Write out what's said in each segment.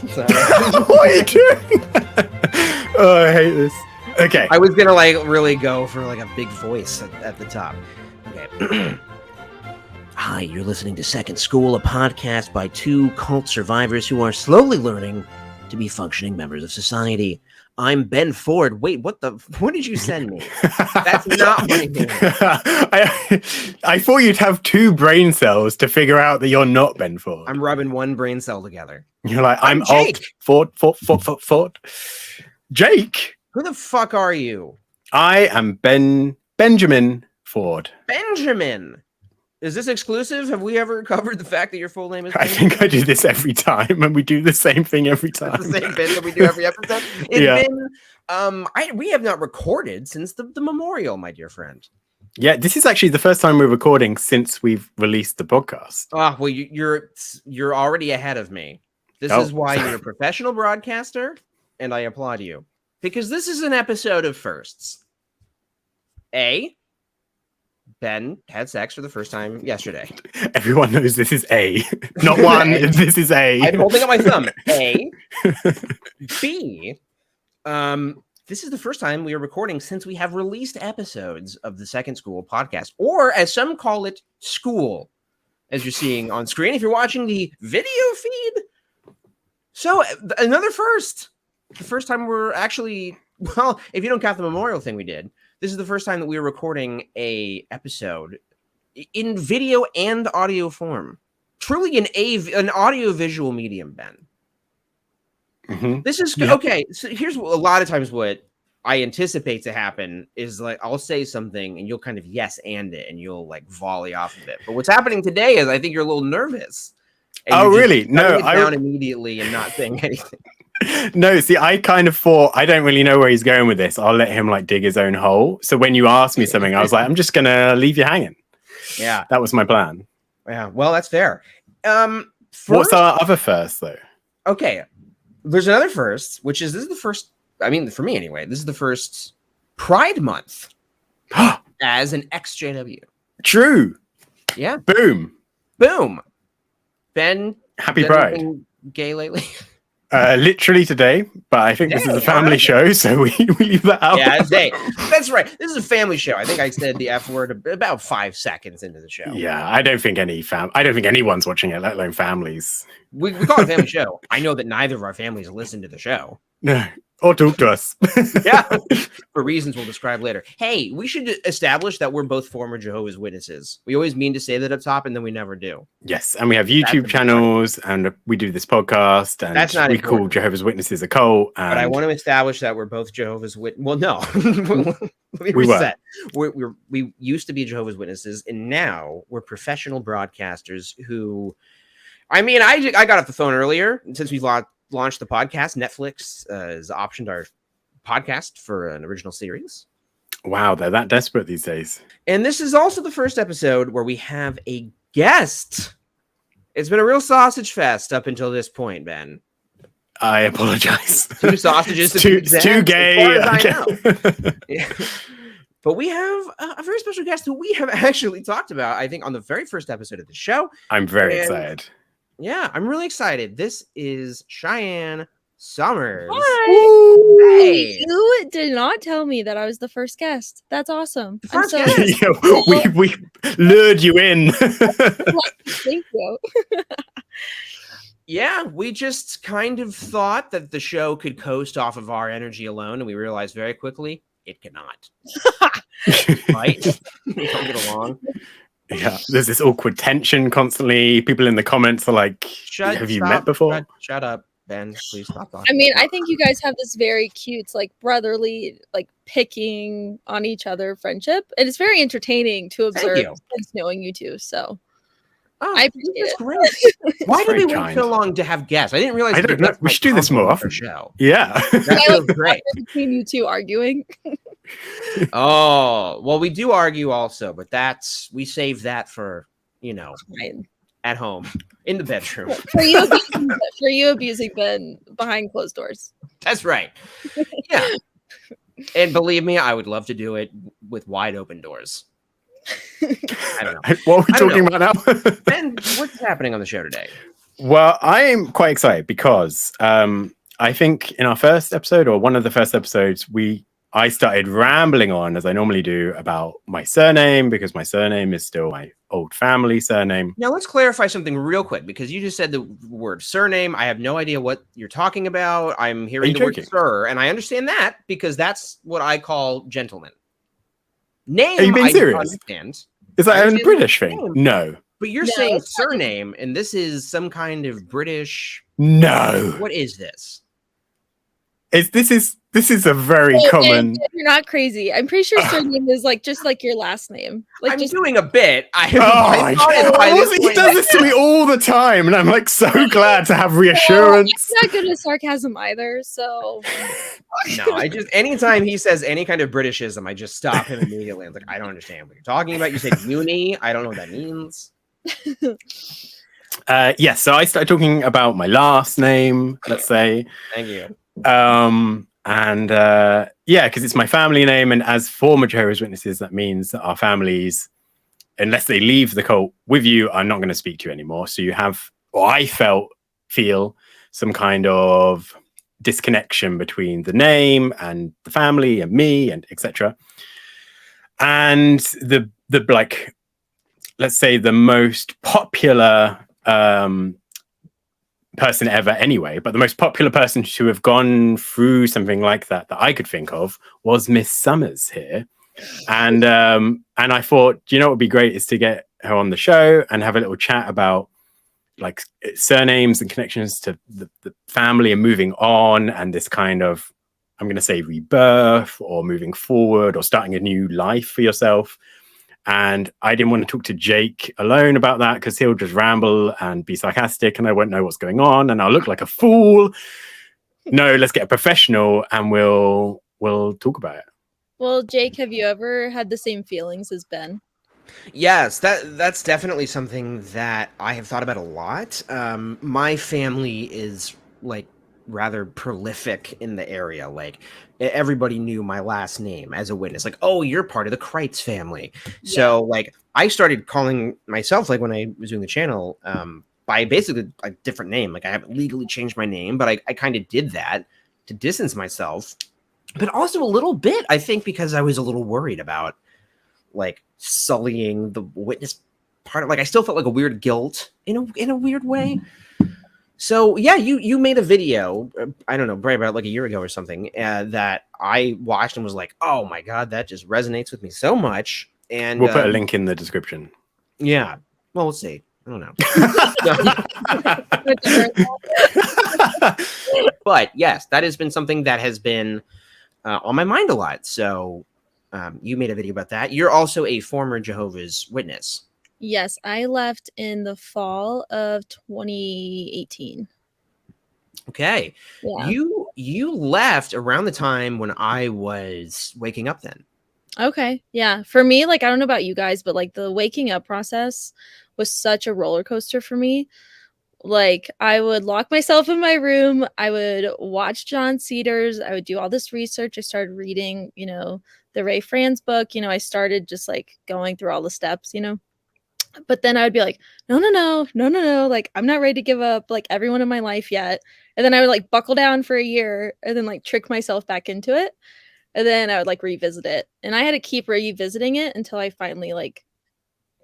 So. What are you doing? Oh, I hate this. Okay. I was gonna like really go for like a big voice at the top. Okay. Hi, you're listening to Second School, a podcast by two cult survivors who are slowly learning to be functioning members of society. I'm Ben Ford. Wait, what did you send me? That's not my name. I thought you'd have two brain cells to figure out that you're not Ben Ford. I'm rubbing one brain cell together. You're like, I'm Jake. Alt Ford. Jake? Who the fuck are you? I am Benjamin Ford. Benjamin. Is this exclusive? Have we ever covered the fact that your full name is Benjamin? I think I do this every time, and we do the same thing every time. It's the same bit that we do every episode. It's been, we have not recorded since the memorial, my dear friend. Yeah, this is actually the first time we're recording since we've released the podcast. Oh, well, you're already ahead of me. This is why you're a professional broadcaster, and I applaud you. Because this is an episode of firsts. Ben had sex for the first time yesterday. Everyone knows this is A. Not one, this is A. I'm holding up my thumb. A. B. This is the first time we are recording since we have released episodes of the Second School podcast, or as some call it, School, as you're seeing on screen if you're watching the video feed. So, another first. The first time we're actually, well, if you don't count the memorial thing we did, this is the first time that we are recording a episode in video and audio form. Truly an audio-visual medium, Ben. Mm-hmm. This is okay. So here's a lot of times what I anticipate to happen is like I'll say something and you'll kind of yes and it and you'll like volley off of it. But what's happening today is I think you're a little nervous. Oh, really? No, I down immediately and not saying anything. No, see, I kind of thought I don't really know where he's going with this. I'll let him like dig his own hole. So when you asked me something, I was like, I'm just gonna leave you hanging. Yeah, that was my plan. Yeah, well, that's fair. What's our other first though? Okay, there's another first, which is this is the first. I mean, for me anyway, this is the first Pride Month as an XJW. True. Yeah. Boom. Ben, happy Pride. Gay lately? Literally today, but I think this is a family show, so we leave that out. Yeah, that's right. This is a family show. I think I said the F word about 5 seconds into the show. Yeah, I don't think anyone's watching it, let alone families. We call it a family show. I know that neither of our families listen to the show. No, or talk to us. Yeah, for reasons we'll describe later. Hey, we should establish that we're both former Jehovah's Witnesses. We always mean to say that up top, and then we never do. Yes, and we have YouTube channels, and we do this podcast, and that's not we call Jehovah's Witnesses a cult. And but I want to establish that we're both Jehovah's Witnesses. Well, no. Let me reset. We used to be Jehovah's Witnesses, and now we're professional broadcasters who... I mean, I got off the phone earlier, since we've launched the podcast. Netflix has optioned our podcast for an original series. Wow, they're that desperate these days. And this is also the first episode where we have a guest. It's been a real sausage fest up until this point, Ben. I apologize. 2 sausages. Too gay. Yeah. But we have a very special guest who we have actually talked about, I think, on the very first episode of the show. I'm very excited. Yeah, I'm really excited. This is Cheyanne Summers. Hi. Hey. You did not tell me that I was the first guest. That's awesome. We lured you in. Thank you. Yeah, we just kind of thought that the show could coast off of our energy alone, and we realized very quickly it cannot. Right? We don't get along. Yeah, there's this awkward tension constantly. People in the comments are like, have you met before? Shut up, Ben. Please stop talking. I mean, I think you guys have this very cute, like, brotherly, like, picking on each other friendship. And it's very entertaining to observe since knowing you two. So I appreciate it. Great. Why did we wait so long to have guests? I didn't realize we should do this more often. Show. Yeah. That feels great. Between you two arguing. Oh, well, we do argue also, but we save that for, at home in the bedroom. For you abusing Ben behind closed doors. That's right. Yeah. And believe me, I would love to do it with wide open doors. I don't know. What are we talking about now? Ben, what's happening on the show today? Well, I am quite excited because I think in our first episode, or one of the first episodes, I started rambling on, as I normally do, about my surname, because my surname is still my old family surname. Now, let's clarify something real quick, because you just said the word surname. I have no idea what you're talking about. I'm hearing the word sir, and I understand that because that's what I call gentleman. Name, are you being serious? Understand. Is that a British thing? Name. No. But you're saying surname, and this is some kind of British... No. What is this? This is a very common... You're not crazy. I'm pretty sure surname is like just like your last name. Like I'm just doing a bit. He does this to me all the time, and I'm like so glad to have reassurance. I'm not good at sarcasm either, so... No, anytime he says any kind of Britishism, I just stop him immediately. I'm like, I don't understand what you're talking about. You said uni. I don't know what that means. Yes, so I started talking about my last name, let's say. Thank you. Because it's my family name, and as former Jehovah's Witnesses, that means that our families, unless they leave the cult with you, are not going to speak to you anymore. So you have, or I feel some kind of disconnection between the name and the family and me and etc. And the like, let's say the most popular person ever anyway, but the most popular person to have gone through something like that I could think of was Miss Summers here. And I thought, you know what would be great is to get her on the show and have a little chat about like surnames and connections to the family and moving on, and this kind of, I'm going to say, rebirth or moving forward or starting a new life for yourself. And I didn't want to talk to Jake alone about that because he'll just ramble and be sarcastic and I won't know what's going on and I'll look like a fool. No, let's get a professional and we'll talk about it. Well, Jake, have you ever had the same feelings as Ben? Yes, that's definitely something that I have thought about a lot. My family is like rather prolific in the area. Like everybody knew my last name as a witness. Like, oh, you're part of the Kreitz family. Yeah. So like I started calling myself, like when I was doing the channel, by basically a different name. Like I haven't legally changed my name, but I kind of did that to distance myself. But also a little bit, I think, because I was a little worried about like sullying the witness part of, like, I still felt like a weird guilt in a weird way. So yeah, you made a video, I don't know, probably about like a year ago or something, that I watched and was like, oh my God, that just resonates with me so much. And we'll put a link in the description. Yeah. Well, we'll see. I don't know. But yes, that has been something that has been on my mind a lot. So you made a video about that. You're also a former Jehovah's Witness. Yes, I left in the fall of 2018. Okay. Yeah. You left around the time when I was waking up then. Okay. Yeah. For me, like, I don't know about you guys, but like the waking up process was such a roller coaster for me. Like I would lock myself in my room. I would watch John Cedars. I would do all this research. I started reading, the Ray Franz book. I started just like going through all the steps, But then I would be like, no. Like, I'm not ready to give up like everyone in my life yet. And then I would like buckle down for a year and then like trick myself back into it. And then I would like revisit it. And I had to keep revisiting it until I finally like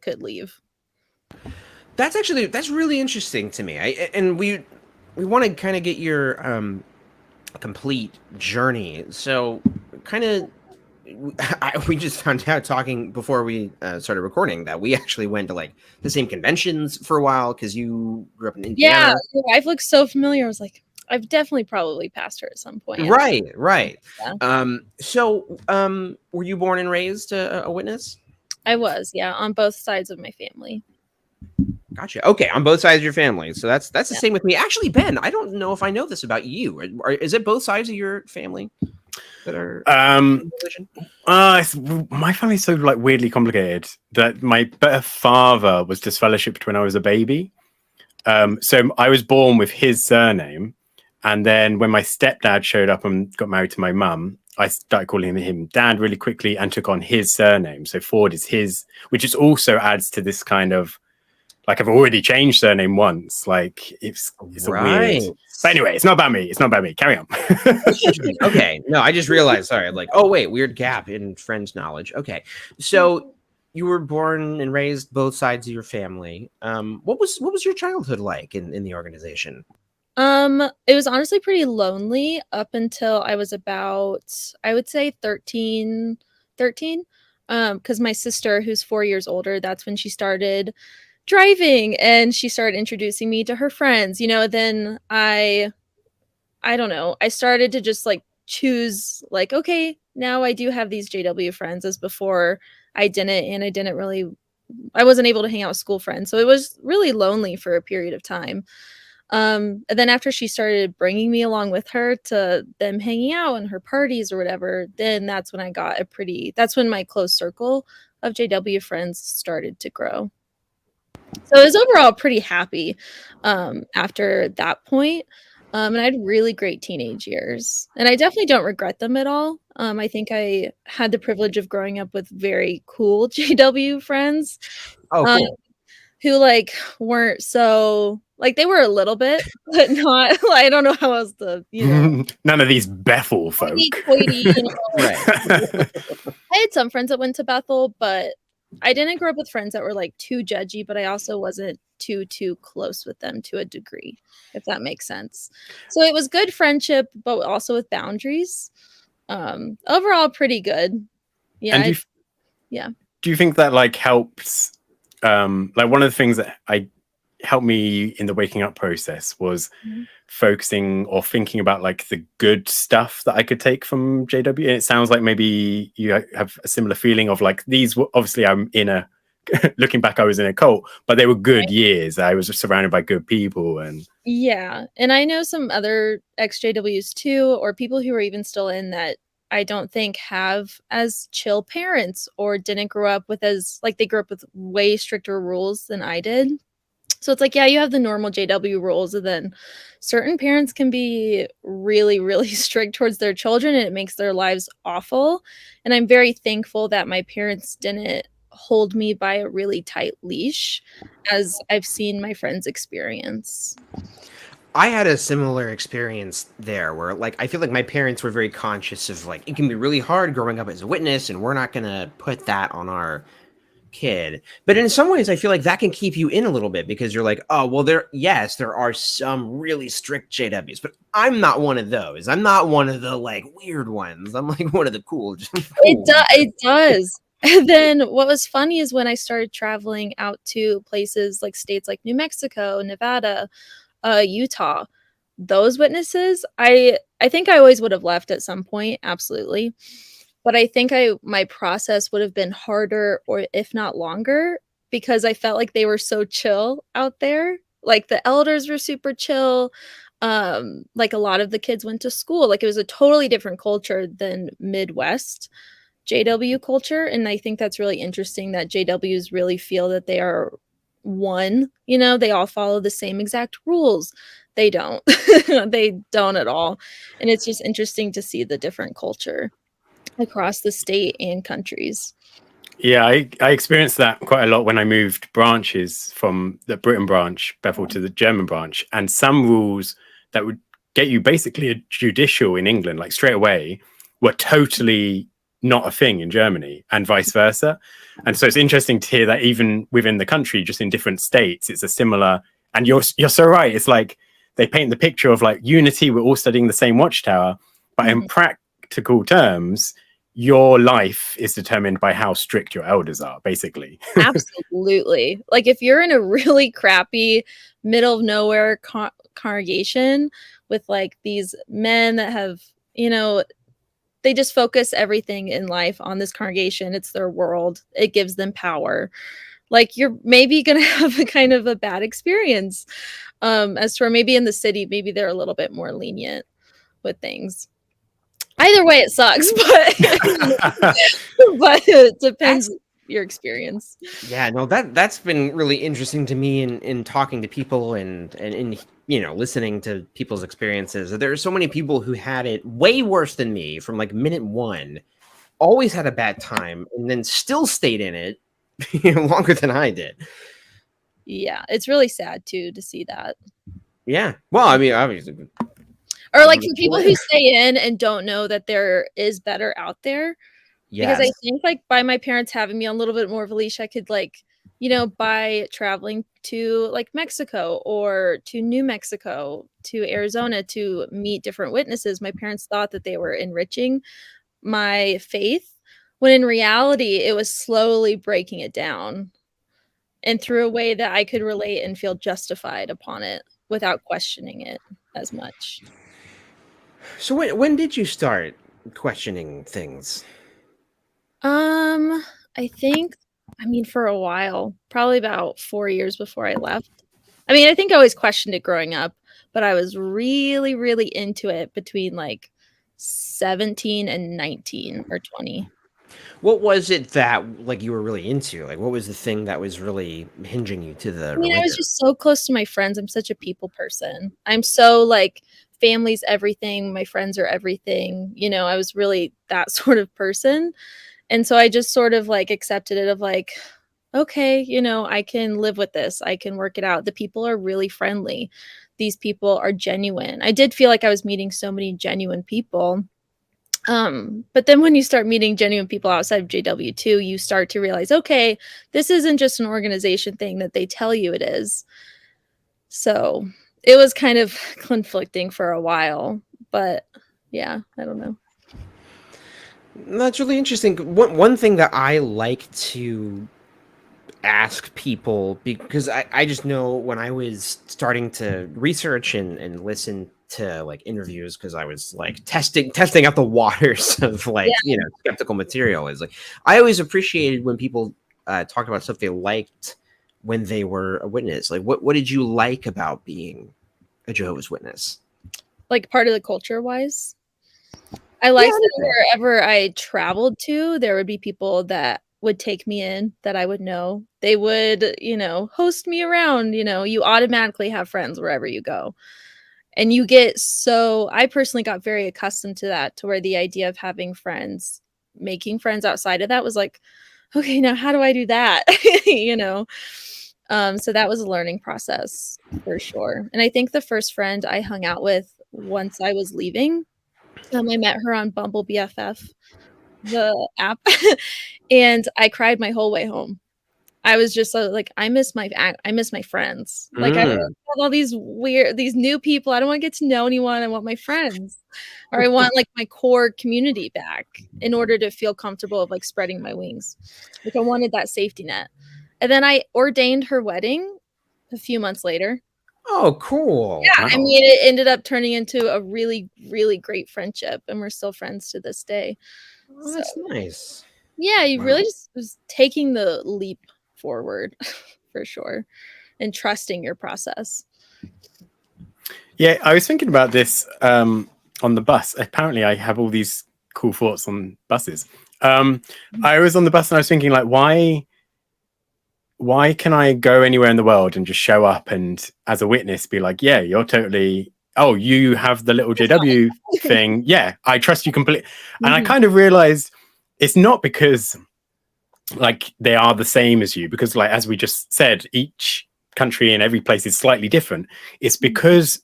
could leave. That's really interesting to me. And we want to kind of get your complete journey. So kind of, we just found out talking before we started recording that we actually went to like the same conventions for a while because you grew up in Indiana. Yeah, your wife looks so familiar. I was like, I've definitely probably passed her at some point. Right. Yeah. So were you born and raised a witness? I was, yeah, on both sides of my family. Gotcha. Okay, on both sides of your family. So that's the same with me. Actually, Ben, I don't know if I know this about you. Is it both sides of your family that are my family's so like weirdly complicated that my birth father was disfellowshipped when I was a baby. So I was born with his surname, and then when my stepdad showed up and got married to my mum, I started calling him dad really quickly and took on his surname. So Ford is his, which is also adds to this kind of like I've already changed surname once. Like it's a weird. But anyway, it's not about me. It's not about me. Carry on. Okay. No, I just realized. Sorry. Like, oh wait, weird gap in friends knowledge. Okay, so you were born and raised both sides of your family. What was your childhood like in the organization? It was honestly pretty lonely up until I was about, I would say 13. Because my sister, who's 4 years older, that's when she started driving and she started introducing me to her friends. Then I don't know, I started to just like choose like, okay, now I do have these JW friends, as before I didn't, and I wasn't able to hang out with school friends. So it was really lonely for a period of time. And then after she started bringing me along with her to them hanging out and her parties or whatever, then that's when that's when my close circle of JW friends started to grow. So I was overall pretty happy after that point. And I had really great teenage years. And I definitely don't regret them at all. I think I had the privilege of growing up with very cool JW friends. Oh, cool. Who like weren't so like, they were a little bit, but not. I don't know how else to, None of these Bethel folk. Right. I had some friends that went to Bethel, but I didn't grow up with friends that were like too judgy, but I also wasn't too close with them to a degree, if that makes sense. So it was good friendship, but also with boundaries. Overall pretty good. Yeah. And do you think that like helps? Like one of the things that helped me in the waking up process was focusing or thinking about like the good stuff that I could take from JW. And it sounds like maybe you have a similar feeling of like, these were obviously looking back, I was in a cult, but they were good years. I was surrounded by good people. And and I know some other ex-JWs too, or people who are even still in that I don't think have as chill parents, or didn't grow up with they grew up with way stricter rules than I did. So it's like, yeah, you have the normal JW rules, and then certain parents can be really, really strict towards their children, and it makes their lives awful. And I'm very thankful that my parents didn't hold me by a really tight leash, as I've seen my friends experience. I had a similar experience there where like I feel like my parents were very conscious of like, it can be really hard growing up as a witness, and we're not going to put that on our kid. But in some ways I feel like that can keep you in a little bit, because you're like, oh well, there are some really strict JWs, but I'm not one of those. I'm not one of the like weird ones. I'm like one of the cool. It does. And then what was funny is when I started traveling out to places like states like New Mexico, Nevada, Utah, those witnesses, I think I always would have left at some point, absolutely. But I think my process would have been harder, or if not longer, because I felt like they were so chill out there. Like the elders were super chill. Like a lot of the kids went to school. Like it was a totally different culture than Midwest JW culture. And I think that's really interesting that JWs really feel that they are one, they all follow the same exact rules. They don't. They don't at all. And it's just interesting to see the different culture across the state and countries. Yeah, I experienced that quite a lot when I moved branches from the Britain branch, Bethel, to the German branch. And some rules that would get you basically a judicial in England, like straight away, were totally not a thing in Germany, and vice versa. And so it's interesting to hear that even within the country, just in different states, it's a similar. And you're so right. It's like they paint the picture of like unity. We're all studying the same watchtower, but in practical terms, your life is determined by how strict your elders are, basically. Absolutely. Like if you're in a really crappy middle of nowhere congregation with like these men that have, they just focus everything in life on this congregation. It's their world. It gives them power. Like you're maybe going to have a kind of a bad experience. As for maybe in the city, maybe they're a little bit more lenient with things. Either way, it sucks, but it depends your experience. Yeah, no, that's been really interesting to me in talking to people and in listening to people's experiences. There are so many people who had it way worse than me from like minute one, always had a bad time, and then still stayed in it longer than I did. yeah, it's really sad too to see that. Yeah. Well, I mean, obviously. Or like for people who stay in and don't know that there is better out there. Yes. Because I think like by my parents having me on a little bit more of a leash, I could like, you know, by traveling to like Mexico or to New Mexico, to Arizona to meet different witnesses, my parents thought that they were enriching my faith, when in reality, it was slowly breaking it down and through a way that I could relate and feel justified upon it without questioning it as much. So when did you start questioning things? I think, I mean, for a while, probably about 4 years before I left. I mean, I think I always questioned it growing up, but I was really, really into it between like 17 and 19 or 20. What was it that like you were really into? Like, what was the thing that was really hinging you to the I mean, I was religion? just so close to my friends. I'm such a people person. I'm so like, family's everything. My friends are everything. You know, I was really that sort of person. And so I just sort of like accepted it of like, okay, you know, I can live with this. I can work it out. The people are really friendly. These people are genuine. I did feel like I was meeting so many genuine people. But then when you start meeting genuine people outside of JW2, you start to realize, okay, this isn't just an organization thing that they tell you it is. So it was kind of conflicting for a while, but yeah, I don't know. That's really interesting. One thing that I like to ask people, because I just know when I was starting to research and listen to like interviews, because I was like testing out the waters of like skeptical material, is like I always appreciated when people talked about stuff they liked when they were a witness. Like what did you like about being a Jehovah's Witness? Like part of the culture wise, I liked that wherever I traveled to, there would be people that would take me in that I would know. They would, you know, host me around. You know, you automatically have friends wherever you go. And you get I personally got very accustomed to that, to where the idea of having friends, making friends outside of that was like, okay, now how do I do that? You know? So that was a learning process for sure. And I think the first friend I hung out with once I was leaving, I met her on Bumble BFF, the app, and I cried my whole way home. I was just like, I miss my friends. Like I don't have all these new people. I don't want to get to know anyone. I want my friends, or I want like my core community back in order to feel comfortable of like spreading my wings. Like I wanted that safety net. And then I ordained her wedding a few months later. Oh, cool. Yeah, wow. I mean, it ended up turning into a really, really great friendship, and we're still friends to this day. Oh, that's nice. Yeah, you really just was taking the leap forward for sure, and trusting your process. Yeah, I was thinking about this on the bus. Apparently, I have all these cool thoughts on buses. I was on the bus and I was thinking, like, why can I go anywhere in the world and just show up and as a witness be like, yeah, you're totally, oh, you have the little JW thing. Yeah, I trust you completely. And I kind of realized it's not because like they are the same as you, because like, as we just said, each country and every place is slightly different. It's because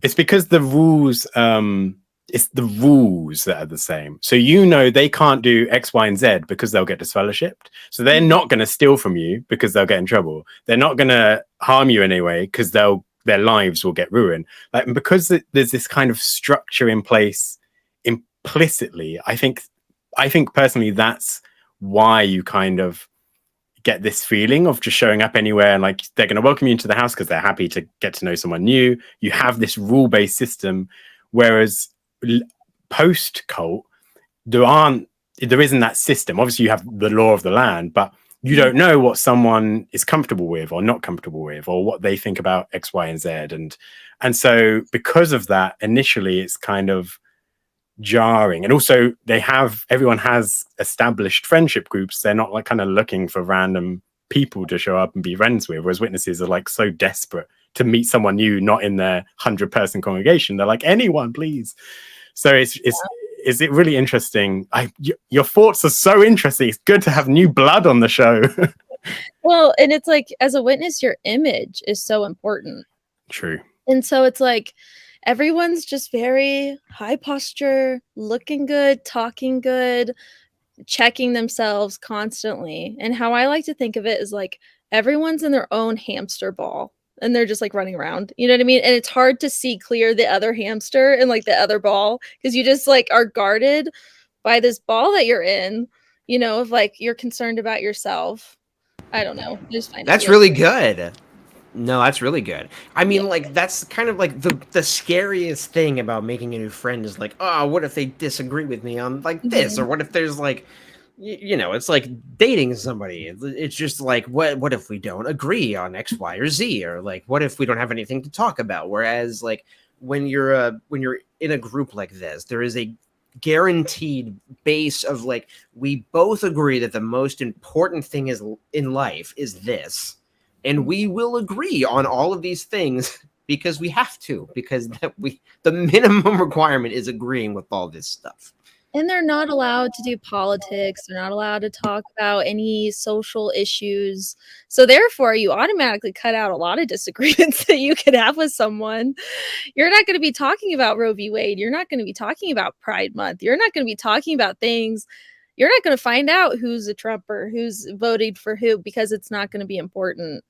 it's because the rules, it's the rules that are the same. So, you know, they can't do X, Y, and Z because they'll get disfellowshipped. So they're not going to steal from you because they'll get in trouble. They're not going to harm you anyway because their lives will get ruined. Like, and because there's this kind of structure in place implicitly, I think personally that's why you kind of get this feeling of just showing up anywhere and like they're going to welcome you into the house because they're happy to get to know someone new. You have this rule-based system, whereas post cult there isn't that system. Obviously you have the law of the land, but you don't know what someone is comfortable with or not comfortable with, or what they think about X, Y, and Z. And so because of that, initially it's kind of jarring. And also everyone has established friendship groups. They're not like kind of looking for random people to show up and be friends with, whereas witnesses are like so desperate to meet someone new, not in their 100-person congregation. They're like, anyone, please. So is it really interesting? Your thoughts are so interesting. It's good to have new blood on the show. Well, and it's like, as a witness, your image is so important. True. And so it's like everyone's just very high posture, looking good, talking good, checking themselves constantly. And how I like to think of it is like everyone's in their own hamster ball and they're just like running around. You know what I mean? And it's hard to see clear the other hamster and like the other ball because you just like are guarded by this ball that you're in, you know, if like you're concerned about yourself. I don't know. I just find That's it really good. No, that's really good. I mean, Yeah. like, that's kind of like the scariest thing about making a new friend is like, oh, what if they disagree with me on like this? Or what if there's like, you know, it's like dating somebody. It's just like, what if we don't agree on X, Y, or Z? Or like, what if we don't have anything to talk about? Whereas like when you're in a group like this, there is a guaranteed base of like, we both agree that the most important thing is in life is this. And we will agree on all of these things because we have to, because the minimum requirement is agreeing with all this stuff. And they're not allowed to do politics. They're not allowed to talk about any social issues. So therefore, you automatically cut out a lot of disagreements that you could have with someone. You're not going to be talking about Roe v. Wade. You're not going to be talking about Pride Month. You're not going to be talking about things. You're not going to find out who's a Trumper, who's voted for who, because it's not going to be important.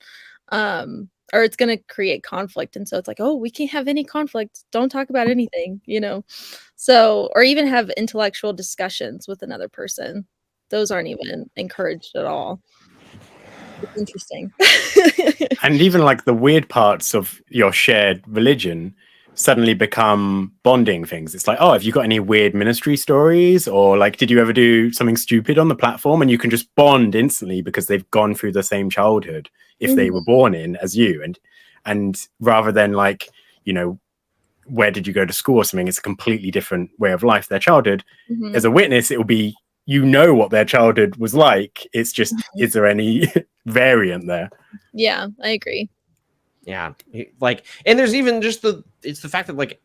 Or it's going to create conflict. And so it's like, oh, we can't have any conflict. Don't talk about anything, you know? So, or even have intellectual discussions with another person. Those aren't even encouraged at all. It's interesting. And even like the weird parts of your shared religion suddenly become bonding things. It's like, oh, have you got any weird ministry stories? Or like, did you ever do something stupid on the platform? And you can just bond instantly because they've gone through the same childhood if they were born in as you. And rather than like, you know, where did you go to school or something? It's a completely different way of life, their childhood. As a witness, it will be, you know what their childhood was like. It's just, is there any variant there? Yeah, I agree. Yeah, like, and there's even just it's the fact that like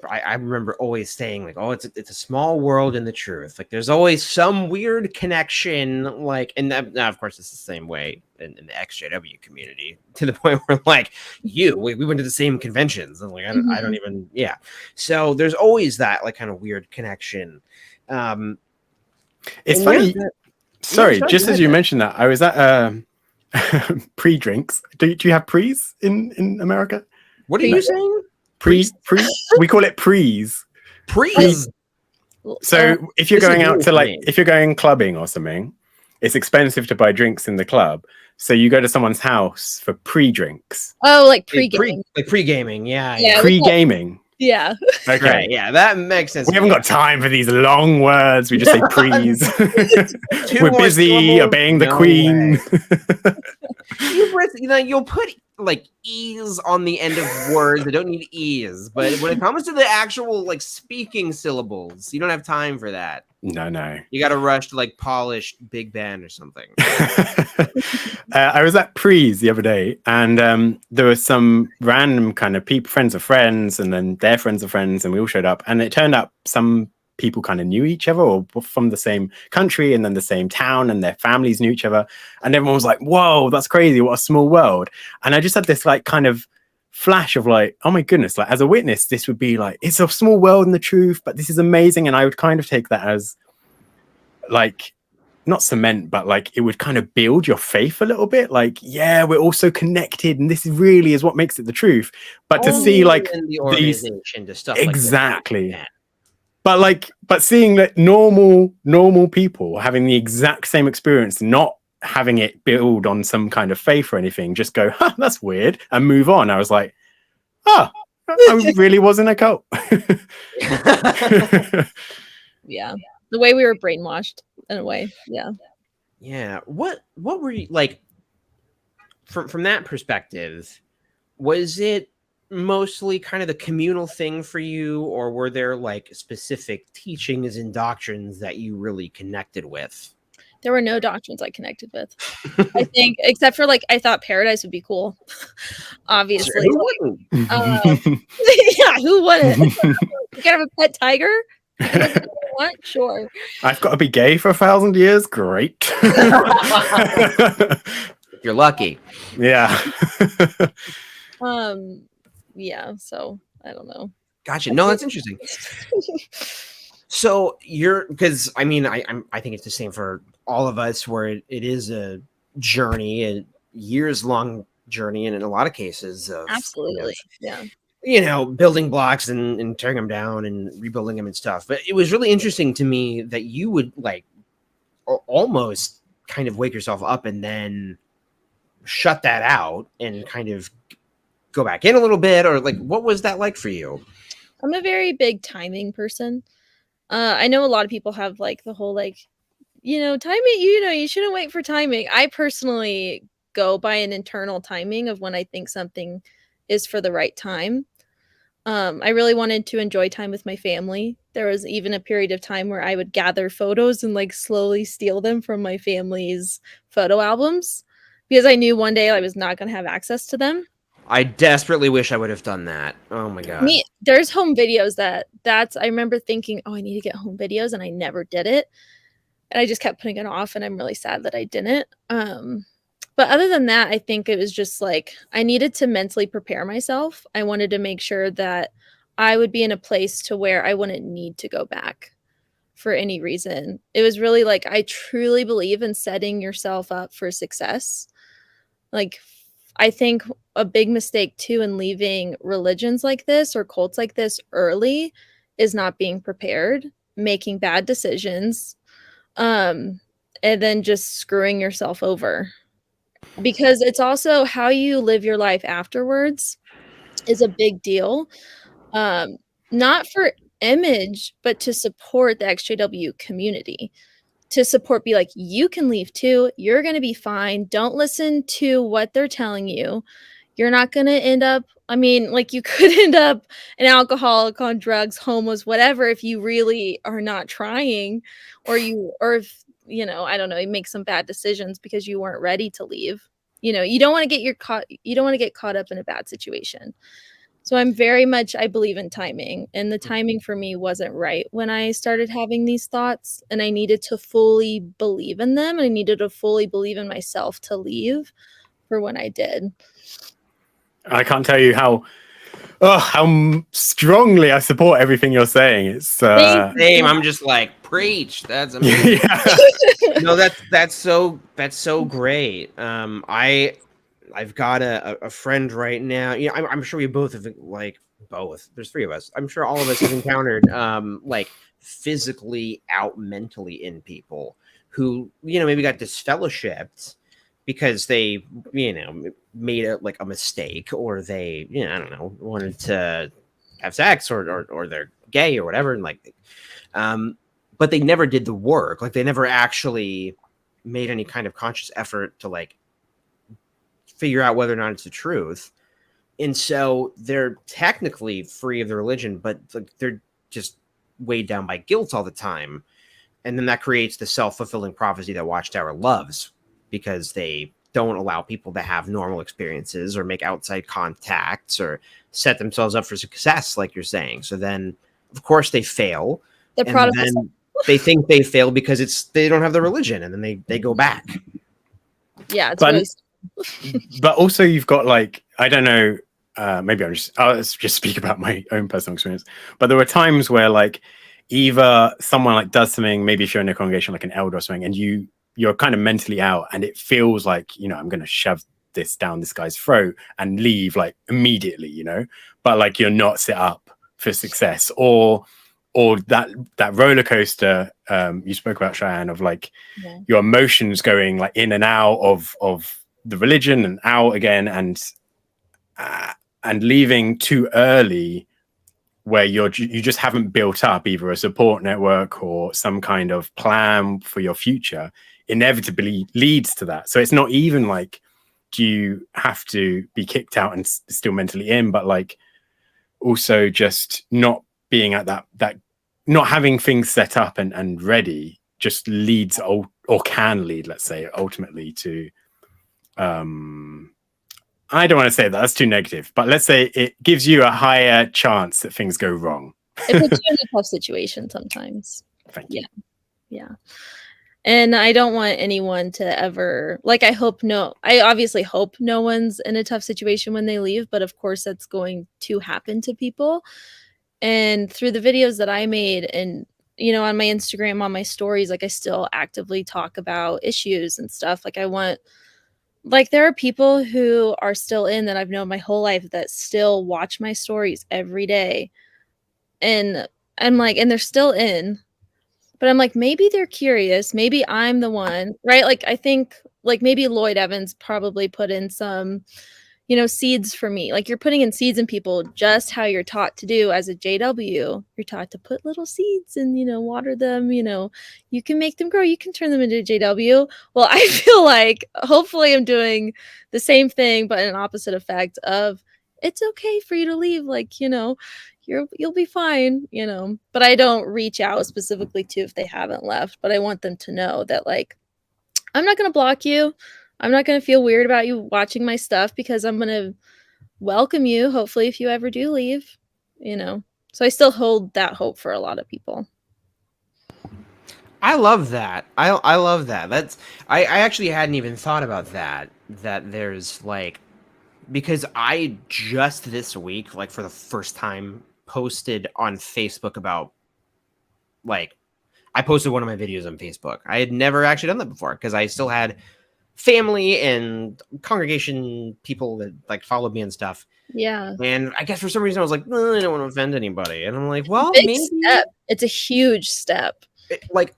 I remember always saying like, oh, it's a small world in the truth. Like, there's always some weird connection. Like, and that, now of course it's the same way in the XJW community, to the point where like we went to the same conventions and like I don't even So there's always that like kind of weird connection. It's funny. Sorry, just as you mentioned that, I was at pre-drinks. Do you have pre's in America? What are you saying? Pre. We call it pre's. Pre's. So if you're going out to like, if you're going clubbing or something, it's expensive to buy drinks in the club. So you go to someone's house for pre-drinks. Oh, like pre-gaming. Like pre-gaming, yeah. Pre-gaming. Yeah. Okay. Right, yeah, that makes sense. We haven't got time for these long words. We just say pre's. We're busy obeying the queen. You'll put like e's on the end of words that don't need e's, but when it comes to the actual like speaking syllables, you don't have time for that. No. You got to rush to like polished Big Ben or something. I was at Pre's the other day, and there were some random kind of people, friends of friends, and then their friends of friends, and we all showed up. And it turned out some people kind of knew each other, or from the same country, and then the same town, and their families knew each other. And everyone was like, "Whoa, that's crazy! What a small world!" And I just had this like kind of flash of like, oh my goodness, like as a witness, this would be like, it's a small world in the truth, but this is amazing. And I would kind of take that as like, not cement, but like it would kind of build your faith a little bit. Like, yeah, we're all so connected, and this really is what makes it the truth. But to see like the organization to stuff exactly. Like that. But seeing that normal people having the exact same experience, not having it build on some kind of faith or anything, just go, huh, that's weird, and move on. I was like, oh, I really was in a cult. Yeah, the way we were brainwashed in a way. Yeah. What were you like from that perspective? Was it mostly kind of the communal thing for you, or were there like specific teachings and doctrines that you really connected with? There were no doctrines I connected with, I think, except for like, I thought paradise would be cool. Obviously. Sure, who wouldn't? Yeah, who wouldn't? You can have a pet tiger? What? Sure. I've got to be gay for 1,000 years. Great. You're lucky. Yeah. Yeah, so I don't know. Gotcha. No, that's interesting. So because I mean, I think it's the same for all of us, where it is a journey, a years long journey, and in a lot of cases of Absolutely. Yeah. building blocks and tearing them down and rebuilding them and stuff. But it was really interesting to me that you would like almost kind of wake yourself up and then shut that out and kind of go back in a little bit, or like, what was that like for you? I'm a very big timing person. I know a lot of people have like the whole like, timing, you shouldn't wait for timing. I personally go by an internal timing of when I think something is for the right time. I really wanted to enjoy time with my family. There was even a period of time where I would gather photos and like slowly steal them from my family's photo albums because I knew one day I was not going to have access to them. I desperately wish I would have done that. Oh my god. There's home videos I remember thinking, oh, I need to get home videos, and I never did it. And I just kept putting it off, and I'm really sad that I didn't. But other than that, I think it was just like I needed to mentally prepare myself. I wanted to make sure that I would be in a place to where I wouldn't need to go back for any reason. It was really like I truly believe in setting yourself up for success. Like, I think a big mistake too in leaving religions like this or cults like this early is not being prepared, making bad decisions, and then just screwing yourself over. Because it's also how you live your life afterwards is a big deal. Not for image, but to support the XJW community. To support, be like, you can leave too. You're going to be fine. Don't listen to what they're telling you. You're not going to end up, I mean, like you could end up an alcoholic, on drugs, homeless, whatever, if you really are not trying, or if, I don't know, you make some bad decisions because you weren't ready to leave. You don't want to get caught up in a bad situation. So I believe in timing, and the timing for me wasn't right when I started having these thoughts, and I needed to fully believe in them, and I needed to fully believe in myself to leave for when I did. I can't tell you how strongly I support everything you're saying. It's same. I'm just like, preach. That's amazing. Yeah. No, that's so great. I've got a friend right now. I'm sure we both have both. There's three of us. I'm sure all of us have encountered like physically out mentally in people who maybe got disfellowshipped because they made a mistake, or they I don't know, wanted to have sex, or they're gay or whatever, and but they never did the work. Like, they never actually made any kind of conscious effort to figure out whether or not it's the truth. And so they're technically free of the religion, but they're just weighed down by guilt all the time. And then that creates the self-fulfilling prophecy that Watchtower loves, because they don't allow people to have normal experiences or make outside contacts or set themselves up for success, like you're saying. So then, of course, they fail. And then they think they fail because they don't have the religion, and then they go back. Yeah, it's but also you've got I don't know, maybe I'll just speak about my own personal experience. But there were times where either someone does something, maybe if you're in a congregation like an elder or something, and you're kind of mentally out, and it feels like I'm going to shove this down this guy's throat and leave immediately, but you're not set up for success, or that roller coaster you spoke about, Cheyenne, of your emotions going in and out of the religion and out again, and leaving too early, where you just haven't built up either a support network or some kind of plan for your future, inevitably leads to that. So it's not even do you have to be kicked out and still mentally in, but also just not being at that not having things set up and ready just leads or can lead, let's say, ultimately to I don't want to say that's too negative, but let's say it gives you a higher chance that things go wrong. It puts you in a tough situation sometimes. Thank you. Yeah. And I don't want anyone to ever, like, I obviously hope no one's in a tough situation when they leave, but of course that's going to happen to people. And through the videos that I made and, on my Instagram, on my stories, like, I still actively talk about issues and stuff. Like, there are people who are still in that I've known my whole life that still watch my stories every day. And I'm like, and they're still in, but I'm like, maybe they're curious. Maybe I'm the one, right? Like, I think, like, maybe Lloyd Evans probably put in some, seeds for me. Like, you're putting in seeds in people just how you're taught to do as a JW. You're taught to put little seeds and, water them, you can make them grow. You can turn them into a JW. Well, I feel like hopefully I'm doing the same thing, but an opposite effect of it's okay for you to leave. Like, you'll be fine, but I don't reach out specifically to if they haven't left, but I want them to know that, like, I'm not going to block you. I'm not going to feel weird about you watching my stuff because I'm going to welcome you, hopefully, if you ever do leave, So I still hold that hope for a lot of people. I love that. I love that. I actually hadn't even thought about that there's, like, because I just this week, like, for the first time, posted on Facebook about, like, I posted one of my videos on Facebook. I had never actually done that before because I still had family and congregation people that, like, followed me and stuff. Yeah. And I guess for some reason I was like, I don't want to offend anybody. And I'm like, well, Big maybe step. It's a huge step.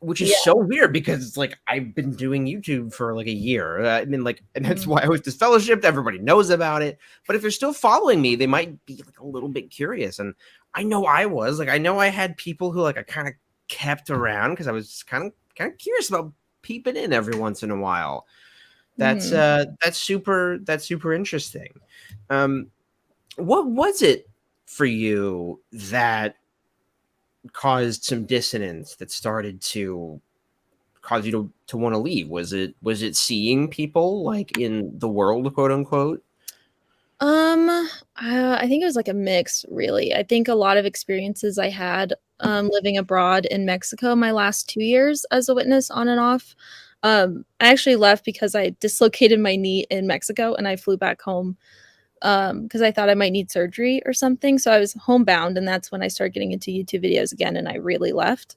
Which is so weird because it's like I've been doing YouTube for like a year. I mean, like, and that's why I was Disfellowshipped. Everybody knows about it. But if they're still following me, they might be, like, a little bit curious. And I know I was, like, I know I had people who, like, I kind of kept around because I was kind of curious about peeping in every once in a while. That's super interesting. What was it for you that caused some dissonance that started to cause you to want to leave? Was it seeing people, like, in the world, quote unquote? I think it was like a mix, really. I think a lot of experiences I had living abroad in Mexico my last 2 years as a witness on and off. I actually left because I dislocated my knee in Mexico and I flew back home because I thought I might need surgery or something. So I was homebound, and that's when I started getting into YouTube videos again, and I really left.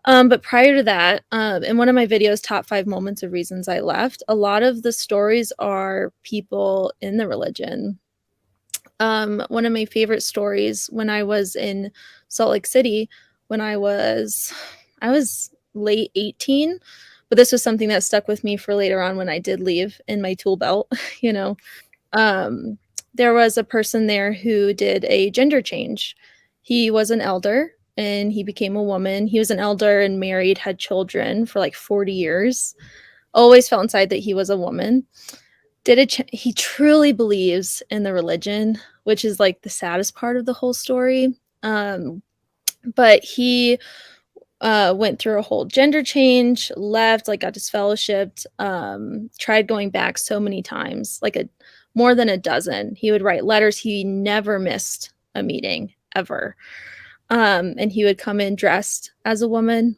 But prior to that, in one of my videos, Top 5 Moments of Reasons I Left, a lot of the stories are people in the religion. One of my favorite stories when I was in Salt Lake City, when I was late 18, but this was something that stuck with me for later on when I did leave in my tool belt, there was a person there who did a gender change. He was an elder and he became a woman. He was an elder and married, had children for like 40 years. Always felt inside that he was a woman. He truly believes in the religion, which is like the saddest part of the whole story. But he went through a whole gender change, left, like, got disfellowshipped, tried going back so many times, like more than a dozen. He would write letters. He never missed a meeting ever. And he would come in dressed as a woman.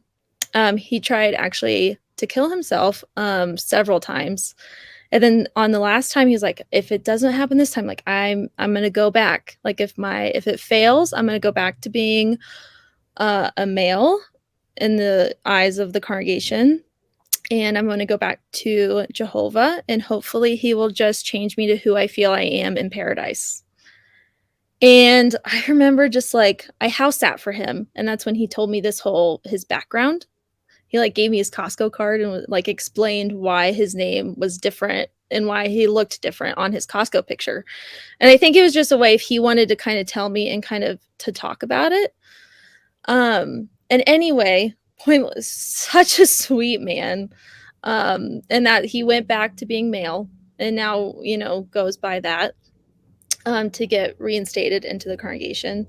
He tried actually to kill himself several times. And then on the last time, he was like, if it doesn't happen this time, like, I'm going to go back. Like, if it fails, I'm going to go back to being a male in the eyes of the congregation. And I'm going to go back to Jehovah, and hopefully he will just change me to who I feel I am in paradise. And I remember just, like, I house sat for him. And that's when he told me his background. He, like, gave me his Costco card and, like, explained why his name was different and why he looked different on his Costco picture. And I think it was just a way if he wanted to kind of tell me and kind of to talk about it. And anyway, pointless, such a sweet man. And that he went back to being male and now, goes by that to get reinstated into the congregation.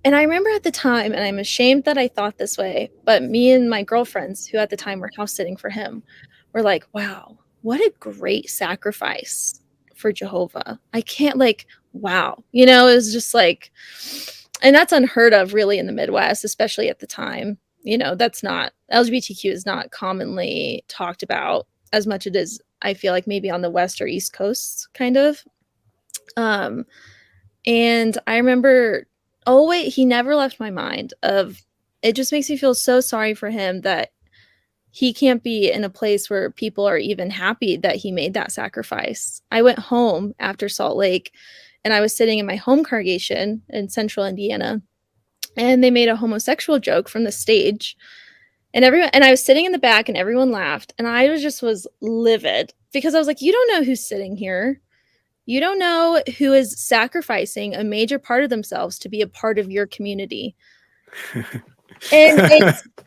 And I remember at the time, and I'm ashamed that I thought this way, but me and my girlfriends, who at the time were house sitting for him, were like, wow, what a great sacrifice for Jehovah. I can't, like, wow. It was just like, and that's unheard of really in the Midwest, especially at the time. you know, that's not, LGBTQ is not commonly talked about as much as it is, I feel like, maybe on the West or East Coast, kind of. And I remember, oh wait, he never left my mind. Of it just makes me feel so sorry for him that he can't be in a place where people are even happy that he made that sacrifice. I went home after Salt Lake, and I was sitting in my home congregation in central Indiana, and they made a homosexual joke from the stage. And I was sitting in the back, and everyone laughed, and I was livid, because I was like, you don't know who's sitting here. You don't know who is sacrificing a major part of themselves to be a part of your community. And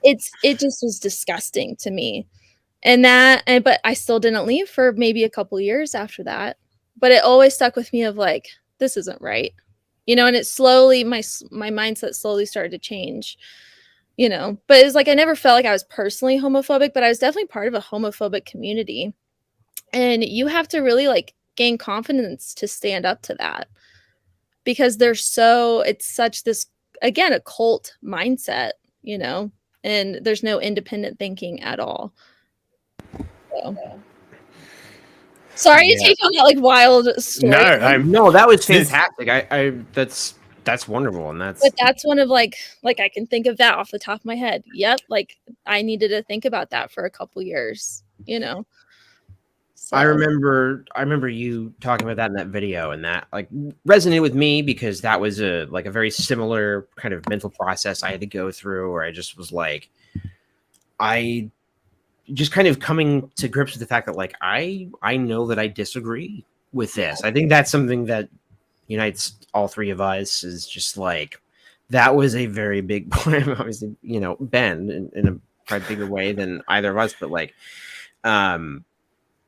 it just was disgusting to me. But I still didn't leave for maybe a couple years after that. But it always stuck with me of like, this isn't right. You know, and it slowly, my mindset slowly started to change, you know. But it was like, I never felt like I was personally homophobic, but I was definitely part of a homophobic community. And you have to really like gain confidence to stand up to that, because it's such this, again, a cult mindset, you know, and there's no independent thinking at all. So. Sorry to take on that like wild story. No, that was fantastic. That's wonderful, and that's one of like I can think of that off the top of my head. Yep, like I needed to think about that for a couple years, you know. So. I remember you talking about that in that video, and that like resonated with me, because that was a very similar kind of mental process I had to go through, where I just was like, I just kind of coming to grips with the fact that like I know that I disagree with this. I think that's something that unites all three of us, is just like, that was a very big point. Obviously, you know, Ben in a probably bigger way than either of us, but like,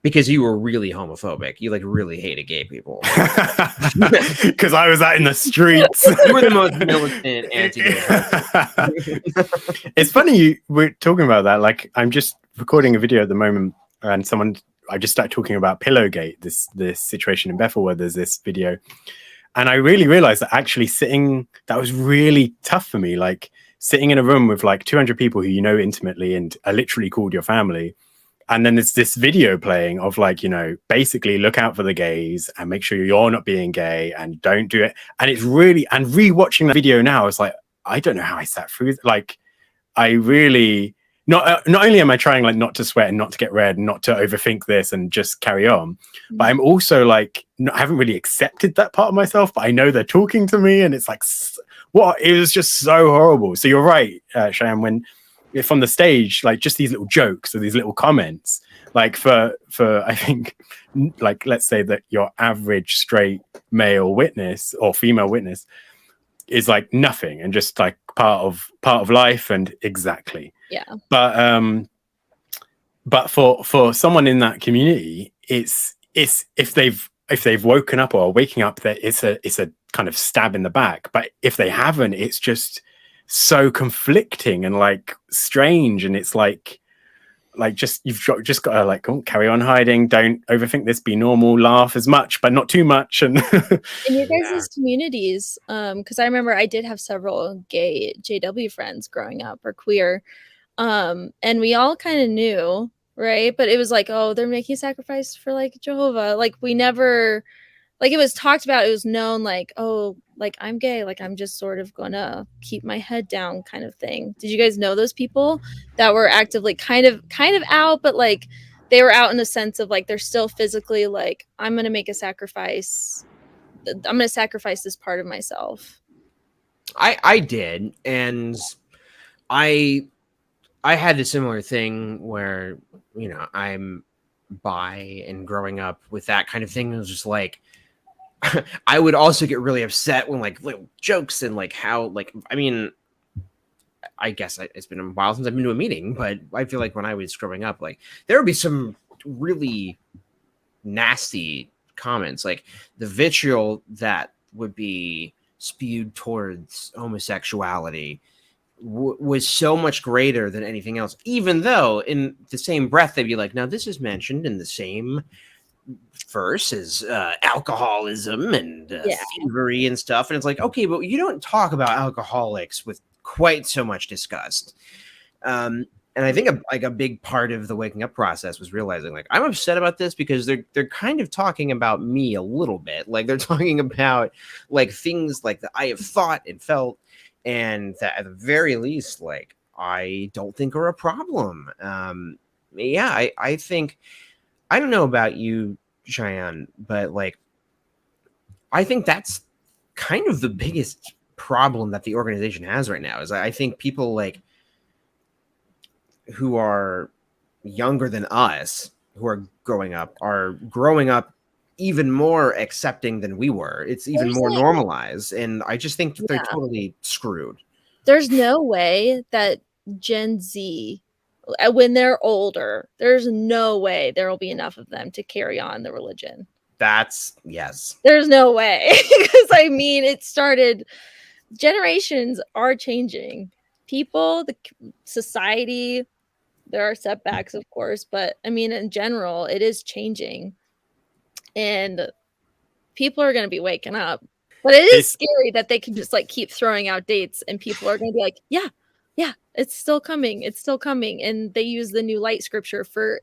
because you were really homophobic. You like really hated gay people. Because I was out in the streets. You were the most militant anti-gay person. It's funny we're talking about that. Like, I'm just recording a video at the moment, and I just started talking about Pillowgate, this situation in Bethel where there's this video. And I really realized that actually that was really tough for me. Like, sitting in a room with like 200 people who you know intimately and are literally called your family. And then there's this video playing of like, you know, basically look out for the gays and make sure you're not being gay and don't do it. And it's really, and rewatching the video now, it's like, I don't know how I sat through it. Like, I really, not only am I trying like not to sweat and not to get red and not to overthink this and just carry on, but I'm also like, I haven't really accepted that part of myself, but I know they're talking to me, and it's like, what? It was just so horrible. So you're right, Cheyenne, when from the stage, like just these little jokes or these little comments, like for I think, like, let's say that your average straight male witness or female witness is like nothing and just like part of life, and exactly. Yeah. But for someone in that community, it's if they've woken up or are waking up, that it's a kind of stab in the back. But if they haven't, it's just so conflicting and like strange, and it's like you've just got to like, oh, carry on hiding, don't overthink this, be normal, laugh as much but not too much. And in your guys' communities, because I remember I did have several gay JW friends growing up, or queer, and we all kind of knew, right? But it was like, oh, they're making a sacrifice for like Jehovah. Like, we never, like, it was talked about, it was known, like, oh, like, I'm gay, like, I'm just sort of gonna keep my head down kind of thing. Did you guys know those people that were actively kind of out, but like they were out in the sense of like they're still physically like, I'm gonna make a sacrifice, I'm gonna sacrifice this part of myself? I did, and I had a similar thing where, you know, I'm bi, and growing up with that kind of thing, it was just like, I would also get really upset when like little jokes and like how, like, I mean, I guess it's been a while since I've been to a meeting, but I feel like when I was growing up, like there would be some really nasty comments, like the vitriol that would be spewed towards homosexuality was so much greater than anything else, even though in the same breath they'd be like, now this is mentioned in the same verse as alcoholism and thievery and stuff, and it's like, okay, but you don't talk about alcoholics with quite so much disgust. And I think a big part of the waking up process was realizing like I'm upset about this because they're kind of talking about me a little bit. Like they're talking about like things like that I have thought and felt, and that at the very least, like I don't think are a problem. Yeah, I think I don't know about you, Cheyenne, but like I think that's kind of the biggest problem that the organization has right now. Is I think people like who are younger than us who are growing up even more accepting than we were. It's even more normalized, and I just think they're totally screwed. There's no way that Gen Z, when they're older, there's no way there will be enough of them to carry on the religion. Yes. There's no way. Because I mean, it started, generations are changing. People, the society, there are setbacks, of course, but I mean, in general, it is changing. And people are going to be waking up. But it is scary that they can just like keep throwing out dates and people are going to be like, yeah, it's still coming. It's still coming. And they use the new light scripture for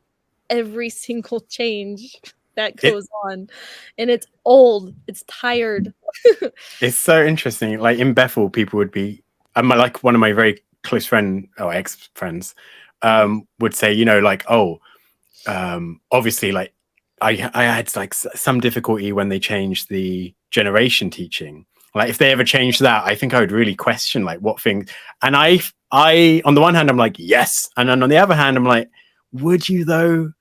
every single change that goes on. And it's old. It's tired. It's so interesting. Like in Bethel, people would be, like one of my very close friend or ex-friends would say, you know, like, obviously, like I had like some difficulty when they changed the generation teaching. Like if they ever changed that, I think I would really question like what things. And I on the one hand, I'm like, yes. And then on the other hand, I'm like, would you though?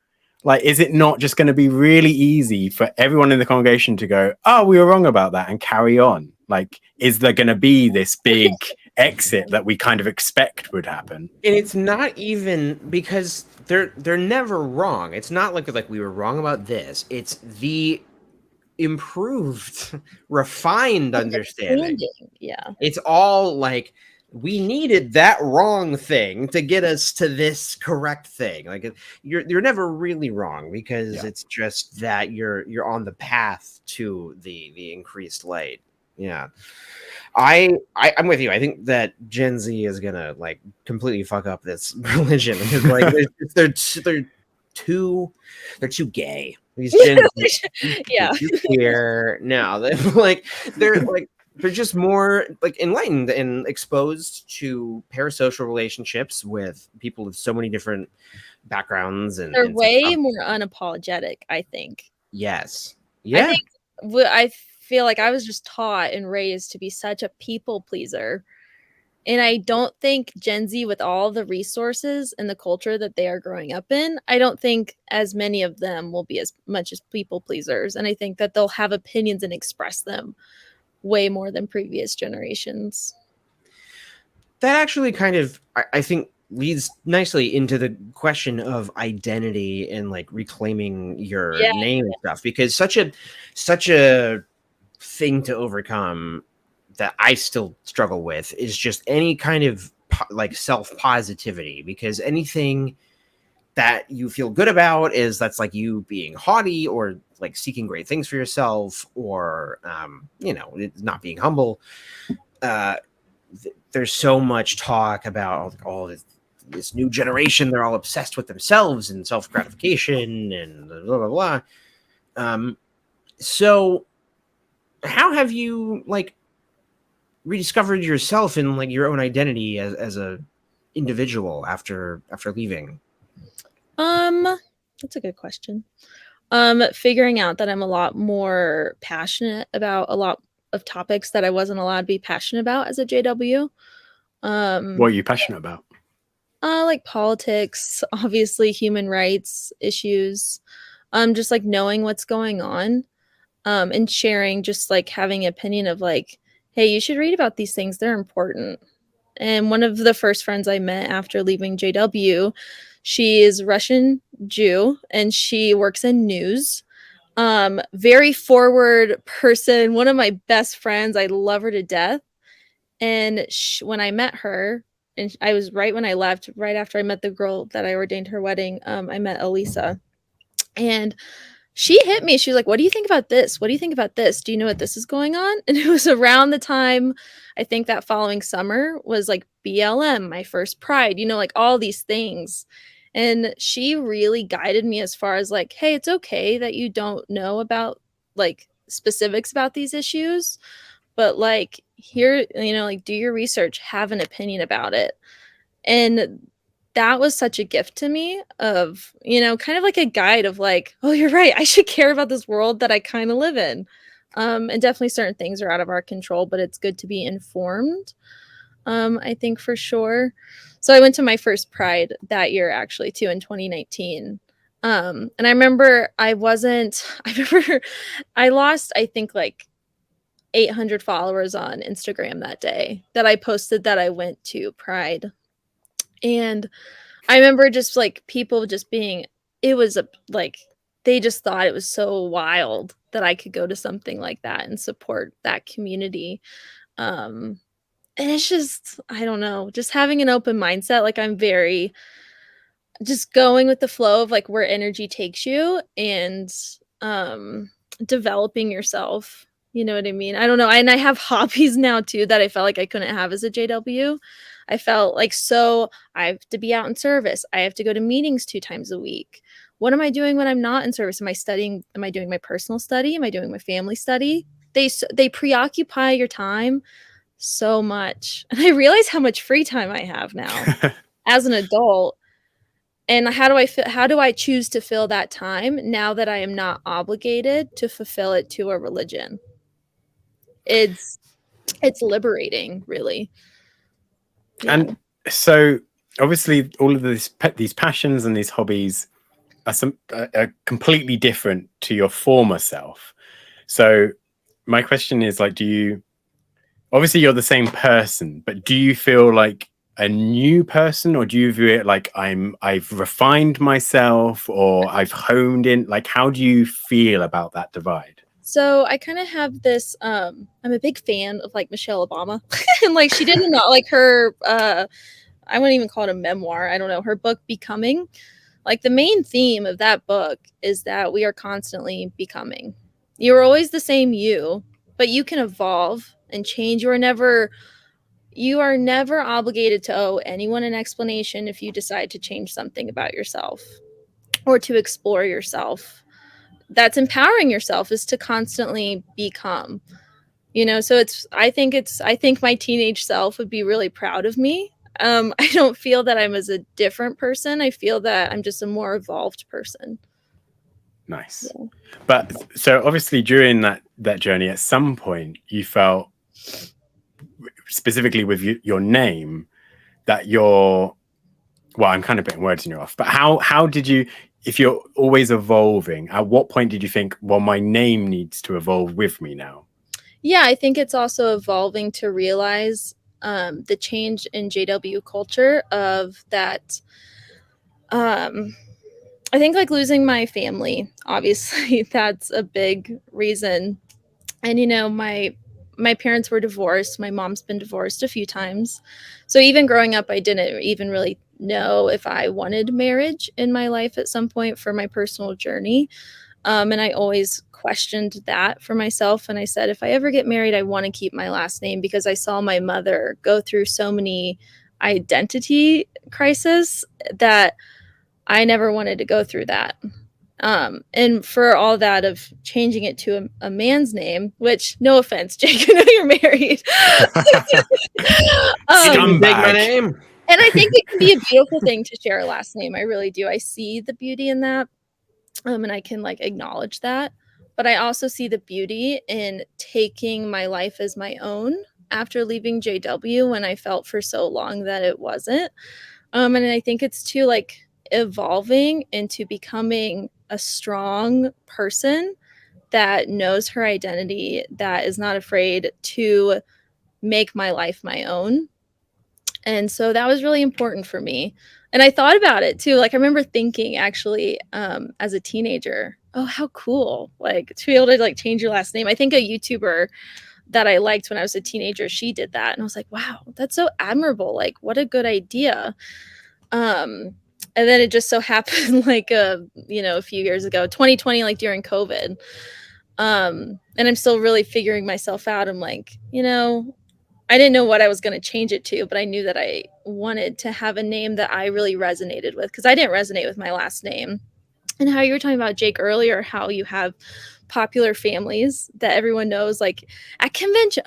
Like, is it not just going to be really easy for everyone in the congregation to go, oh, we were wrong about that and carry on? Like, is there going to be this big exit that we kind of expect would happen? And it's not even because they're never wrong. It's not like we were wrong about this. It's the improved, refined understanding. Yeah. It's all like we needed that wrong thing to get us to this correct thing. Like you're never really wrong because it's just that you're on the path to the increased light. Yeah. I'm with you. I think that Gen Z is gonna like completely fuck up this religion because like they're too gay. These Gen Z, too queer. No, they're just more like enlightened and exposed to parasocial relationships with people with so many different backgrounds, and they're way more unapologetic. I think. Yes. Yeah. I feel like I was just taught and raised to be such a people pleaser. And I don't think Gen Z, with all the resources and the culture that they are growing up in, I don't think as many of them will be as much as people pleasers. And I think that they'll have opinions and express them way more than previous generations. That actually kind of, I think, leads nicely into the question of identity and like reclaiming your name and stuff, because such a thing to overcome that I still struggle with is just any kind of like self-positivity, because anything that you feel good about that's like you being haughty or like seeking great things for yourself, or not being humble. There's so much talk about all this new generation. They're all obsessed with themselves and self-gratification and blah blah blah. So how have you like rediscovered yourself in like your own identity as a individual after leaving? That's a good question. Figuring out that I'm a lot more passionate about a lot of topics that I wasn't allowed to be passionate about as a JW. What are you passionate about? Like politics, obviously human rights issues, just like knowing what's going on, and sharing, just like having an opinion of like, hey, you should read about these things. They're important. And one of the first friends I met after leaving JW, she is Russian Jew and she works in news. Very forward person, one of my best friends. I love her to death. And when I met her, and I was right when I left, right after I met the girl that I ordained her wedding, I met Elisa. And she hit me. She was like, what do you think about this? What do you think about this? Do you know what this is going on? And it was around the time, I think that following summer was like BLM, my first Pride, you know, like all these things. And she really guided me as far as like, hey, it's okay that you don't know about like specifics about these issues, but like here, you know, like do your research, have an opinion about it. And that was such a gift to me of, you know, kind of like a guide of like, oh, you're right, I should care about this world that I kind of live in. And definitely certain things are out of our control, but it's good to be informed. I think for sure. So I went to my first Pride that year actually too in 2019. And I remember I lost, I think like 800 followers on Instagram that day that I posted that I went to Pride. And I remember just like people just being, it was like, they just thought it was so wild that I could go to something like that and support that community. And it's just, I don't know, just having an open mindset. Like I'm very just going with the flow of like where energy takes you and developing yourself. You know what I mean? I don't know. And I have hobbies now too that I felt like I couldn't have as a JW. I felt like, so I have to be out in service. I have to go to meetings 2 times a week. What am I doing when I'm not in service? Am I studying? Am I doing my personal study? Am I doing my family study? They preoccupy your time so much. And I realize how much free time I have now as an adult. And how do I choose to fill that time now that I am not obligated to fulfill it to a religion? It's liberating, really. Yeah. And so obviously all of these passions and these hobbies are completely different to your former self. So my question is like, obviously you're the same person, but do you feel like a new person, or do you view it like I've refined myself, or I've honed in? Like, how do you feel about that divide? So I kind of have this, I'm a big fan of like Michelle Obama and like she didn't know like her, I wouldn't even call it a memoir. I don't know, her book Becoming, like the main theme of that book is that we are constantly becoming. You're always the same you, but you can evolve and change. You are never obligated to owe anyone an explanation if you decide to change something about yourself or to explore yourself. That's empowering yourself, is to constantly become, you know. So I think my teenage self would be really proud of me. I don't feel that I'm as a different person. I feel that I'm just a more evolved person. Nice. Yeah. But so obviously during that journey, at some point you felt, specifically with your name, that I'm kind of putting words in your mouth, but how did you, if you're always evolving, at what point did you think, well, my name needs to evolve with me now? Yeah, I think it's also evolving to realize the change in JW culture of that. I think like losing my family, obviously that's a big reason. And, you know, my parents were divorced. My mom's been divorced a few times. So even growing up, I didn't even really know if I wanted marriage in my life at some point for my personal journey. And I always questioned that for myself. And I said, if I ever get married, I want to keep my last name, because I saw my mother go through so many identity crises that I never wanted to go through that. And for all that of changing it to a man's name, which, no offense, Jake, I know you're married. Take my name. And I think it can be a beautiful thing to share a last name. I really do. I see the beauty in that. And I can like acknowledge that. But I also see the beauty in taking my life as my own after leaving JW, when I felt for so long that it wasn't. And I think it's too like evolving into becoming a strong person that knows her identity, that is not afraid to make my life my own. And so that was really important for me. And I thought about it too. Like I remember thinking actually as a teenager, oh, how cool, like to be able to like change your last name. I think a YouTuber that I liked when I was a teenager, she did that. And I was like, wow, that's so admirable. Like what a good idea. And then it just so happened like a few years ago, 2020, like during COVID. And I'm still really figuring myself out. I'm like, I didn't know what I was going to change it to, but I knew that I wanted to have a name that I really resonated with, because I didn't resonate with my last name. And how you were talking about, Jake, earlier, how you have popular families that everyone knows, like at convention,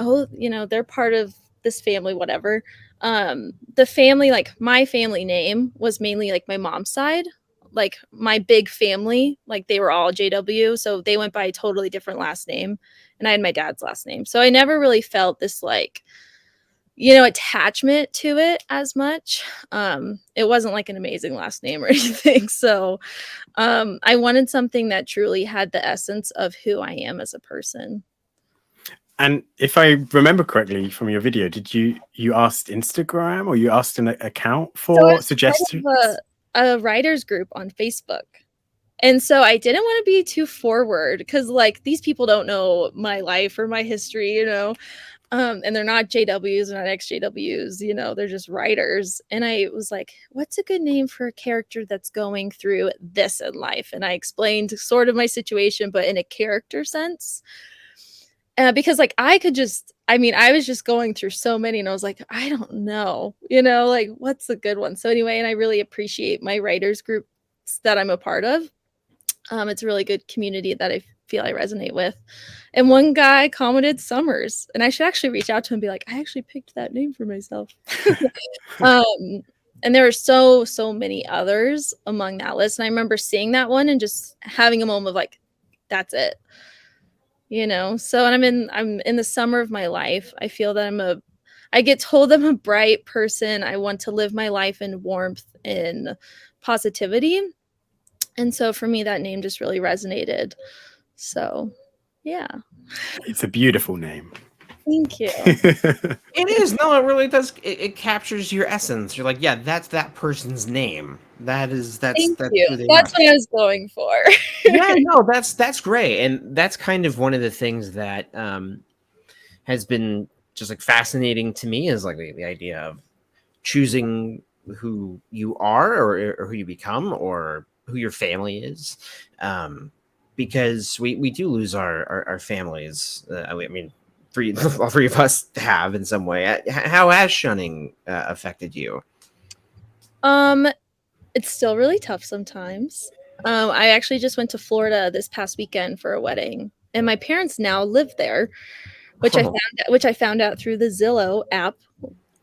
they're part of this family, whatever. The family, like my family name was mainly like my mom's side, like my big family, like they were all JW. So they went by a totally different last name, and I had my dad's last name. So I never really felt this like, attachment to it as much. It wasn't like an amazing last name or anything. So I wanted something that truly had the essence of who I am as a person. And if I remember correctly from your video, did you asked Instagram, or you asked an account for suggestions? A writers group on Facebook. And so I didn't want to be too forward, because like these people don't know my life or my history, and they're not JWs, they're not ex-JWs, they're just writers. And I was like, what's a good name for a character that's going through this in life? And I explained sort of my situation, but in a character sense. Because like I was just going through so many, and I was like, I don't know, like what's a good one? So anyway, and I really appreciate my writers groups that I'm a part of. It's a really good community that I feel I resonate with. And one guy commented Summers, and I should actually reach out to him and be like, I actually picked that name for myself. And there are so many others among that list. And I remember seeing that one and just having a moment of like, that's it. So, and I'm in the summer of my life. I feel that I get told I'm a bright person. I want to live my life in warmth and positivity. And so for me, that name just really resonated. So, yeah. It's a beautiful name. Thank you. It is. No, it really does. It captures your essence. You're like, yeah, that's that person's name. Thank you. That's what I was going for. Yeah, no, that's great. And that's kind of one of the things that has been just like fascinating to me, is like the idea of choosing who you are, or who you become, or who your family is. Because we do lose our families. I mean, all three of us have in some way. How has shunning affected you? It's still really tough sometimes. I actually just went to Florida this past weekend for a wedding, and my parents now live there, which I found out through the Zillow app.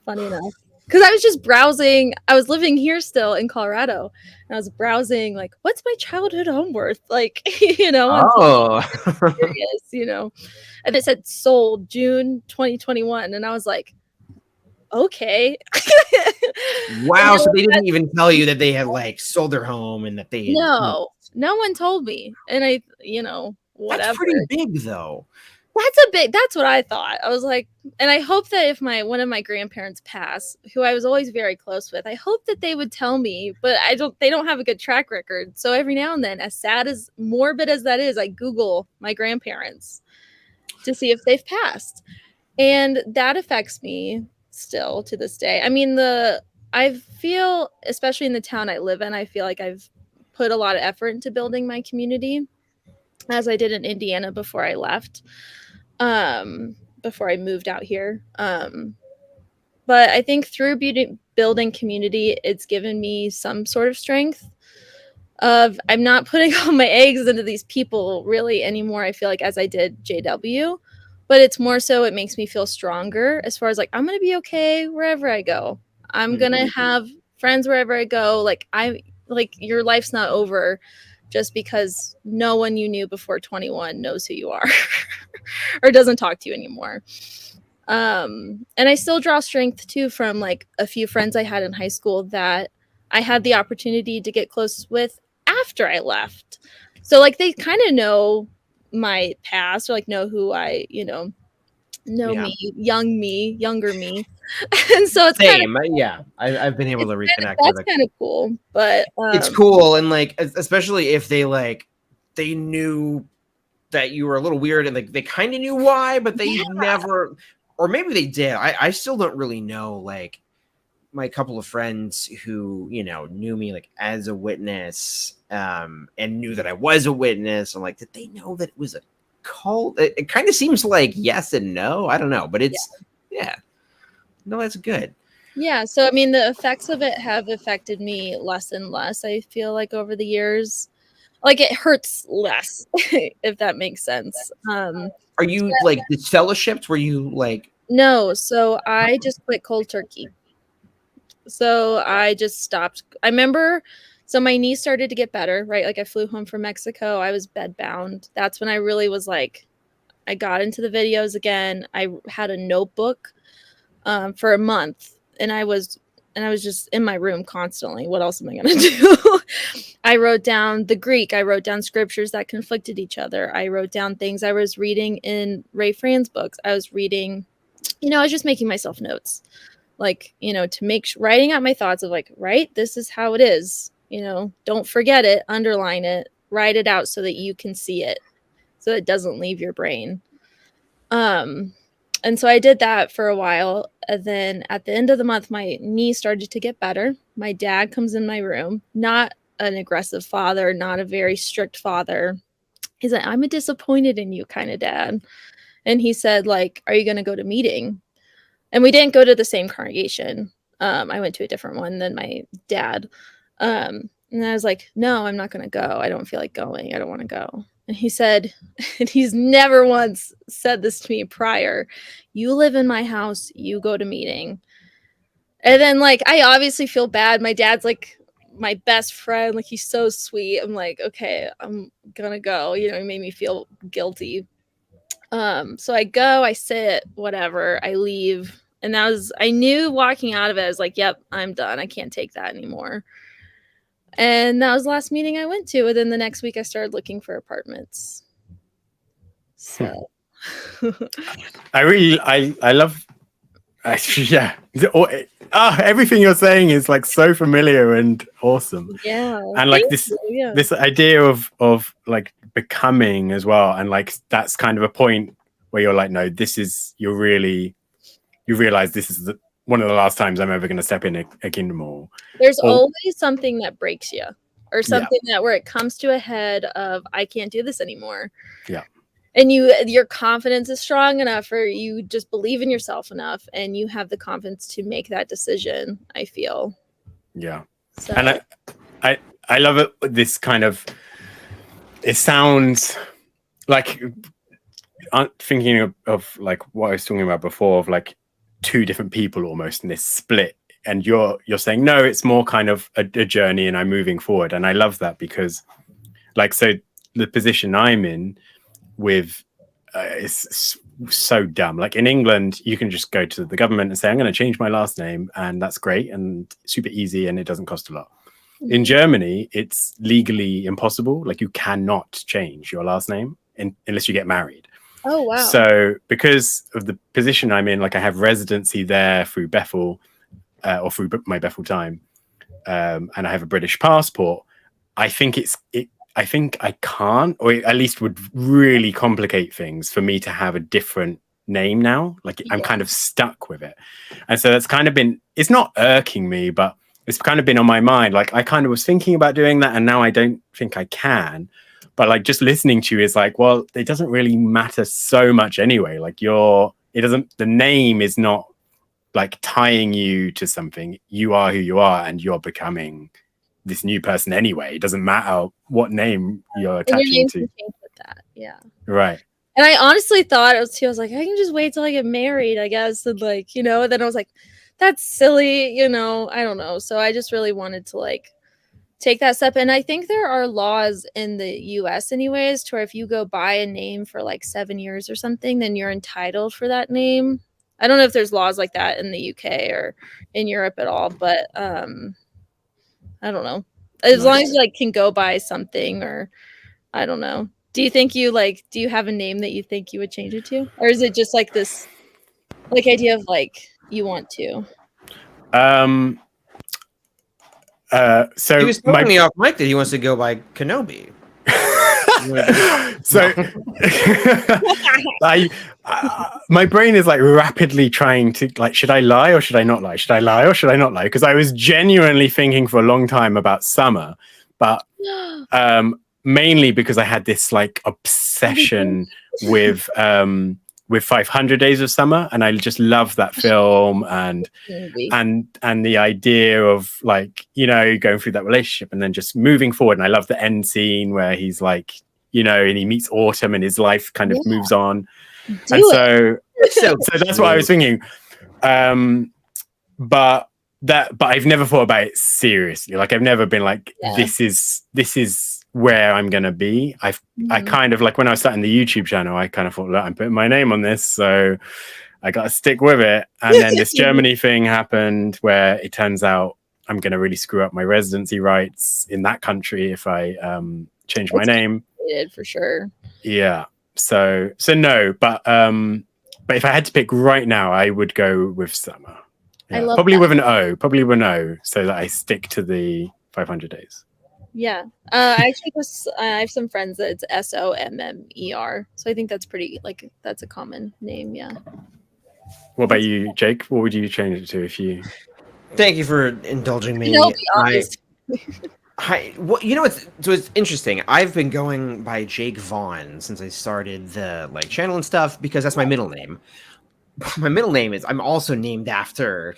Funny enough, because I was just browsing. I was living here still in Colorado, and I was browsing like, what's my childhood home worth? Like, Oh, curious, and it said sold June 2021, and I was like, okay. Wow. So they didn't even tell you that they had like sold their home, and that they no one told me. And I, whatever. That's pretty big though. That's what I thought. I was like, and I hope that if one of my grandparents pass, who I was always very close with, I hope that they would tell me, but they don't have a good track record. So every now and then, as morbid as that is, I Google my grandparents to see if they've passed. And that affects me still to this day. I mean, I feel, especially in the town I live in, I feel like I've put a lot of effort into building my community, as I did in Indiana before I left, before I moved out here. But I think through building community, it's given me some sort of strength of I'm not putting all my eggs into these people really anymore, I feel like, as I did JW. But it's more so it makes me feel stronger as far as like, I'm going to be okay wherever I go. I'm going to have friends wherever I go. Like your life's not over just because no one you knew before 21 knows who you are or doesn't talk to you anymore. And I still draw strength too from like a few friends I had in high school that I had the opportunity to get close with after I left. So like they kind of know my past, or like know who I, me, younger me. And so it's same. I've been able to reconnect. That's kind of cool, but it's cool. And like, especially if they knew that you were a little weird, and like they kind of knew why, but they never, or maybe they did. I still don't really know like my couple of friends who, you know, knew me like as a witness, and knew that I was a witness. I'm like, did they know that it was a cult? It kind of seems like yes and no. I don't know, but it's yeah. No, that's good. Yeah. So I mean, the effects of it have affected me less and less. I feel like over the years, like it hurts less, if that makes sense. Are you like disfellowshipped? Were you like? No. So I just quit cold turkey. So I just stopped. I remember, so my knee started to get better, right? Like I flew home from Mexico. I was bedbound. That's when I really was like, I got into the videos again. I had a notebook for a month, and I was just in my room constantly. What else am I gonna do? I wrote down the Greek. I wrote down scriptures that conflicted each other. I wrote down things I was reading in Ray Fran's books. I was reading, I was just making myself notes. Like, to writing out my thoughts of like, right, this is how it is, don't forget it, underline it, write it out so that you can see it, so it doesn't leave your brain. And so I did that for a while. And then at the end of the month, my knee started to get better. My dad comes in my room, not an aggressive father, not a very strict father. He's like, I'm a disappointed in you kind of dad. And he said, like, are you going to go to meeting? And we didn't go to the same congregation. I went to a different one than my dad. And I was like, no, I'm not going to go. I don't feel like going. I don't want to go. And he said, and he's never once said this to me prior, you live in my house, you go to meeting. And then like, I obviously feel bad. My dad's like my best friend. Like he's so sweet. I'm like, okay, I'm going to go. He made me feel guilty. So I go, I sit, whatever, I leave. And I knew walking out of it, I was like, yep, I'm done. I can't take that anymore. And that was the last meeting I went to. And then the next week I started looking for apartments. So I love, yeah. Everything you're saying is like so familiar and awesome. Yeah. And like this idea of like becoming as well. And like, that's kind of a point where you're like, no, you realize this is one of the last times I'm ever going to step in a kingdom hall. There's always something that breaks you, or something that where it comes to a head of, I can't do this anymore. Yeah. And your confidence is strong enough, or you just believe in yourself enough, and you have the confidence to make that decision, I feel. Yeah. So. And I love it. This kind of, it sounds like, thinking of like what I was talking about before, of like two different people almost in this split, and you're saying no, it's more kind of a journey and I'm moving forward. And I love that, because like, so the position I'm in with is so dumb. Like in England, you can just go to the government and say, I'm going to change my last name, and that's great and super easy, and it doesn't cost a lot. Mm-hmm. In Germany, it's legally impossible. Like you cannot change your last name unless you get married. Oh, wow. So because of the position I'm in, like I have residency there through Bethel, or through my Bethel time, and I have a British passport, I think I think I can't, or at least would really complicate things for me to have a different name now. Like I'm kind of stuck with it. And so that's kind of been, it's not irking me, but it's kind of been on my mind. Like I kind of was thinking about doing that, and now I don't think I can. But like just listening to you is like, well, it doesn't really matter so much anyway. Like the name is not like tying you to something. You are who you are, and you're becoming this new person anyway. It doesn't matter what name you're attaching to. Change with that. Yeah. Right. And I honestly thought I was like, I can just wait till I get married, I guess. And like, and then I was like, that's silly, I don't know. So I just really wanted to like take that step. And I think there are laws in the US anyways, to where if you go buy a name for like 7 years or something, then you're entitled for that name. I don't know if there's laws like that in the UK or in Europe at all, but I don't know. As long as you like can go buy something, or I don't know. Do you think do you have a name that you think you would change it to? Or is it just like this like idea of like you want to? So he was telling me off mic that he wants to go by Kenobi. So my brain is like rapidly trying to like, should I lie or should I not lie? Should I lie or should I not lie? Because I was genuinely thinking for a long time about summer, but mainly because I had this like obsession with 500 Days of Summer, and I just love that film and the idea of like, you know, going through that relationship and then just moving forward. And I love the end scene where he's like, you know, and he meets Autumn and his life kind of moves on. So that's what I was thinking. But I've never thought about it seriously. Like I've never been like, this is where I'm gonna be. I kind of like when I was starting the YouTube channel, I kind of thought, look, I'm putting my name on this, so I gotta stick with it. And then this Germany thing happened where it turns out I'm gonna really screw up my residency rights in that country if I change my name. For sure. Yeah. So no, but if I had to pick right now, I would go with Summer. Yeah. I love probably that. With an O, so that I stick to the 500 days. Yeah. I actually I have some friends that it's SOMMER. So I think that's pretty, like, that's a common name. Yeah. What about you, Jake? What would you change it to if you... Thank you for indulging me. No, be honest. Well, you know what's interesting? I've been going by Jake Vaughn since I started the like channel and stuff because that's my middle name. My middle name is, I'm also named after,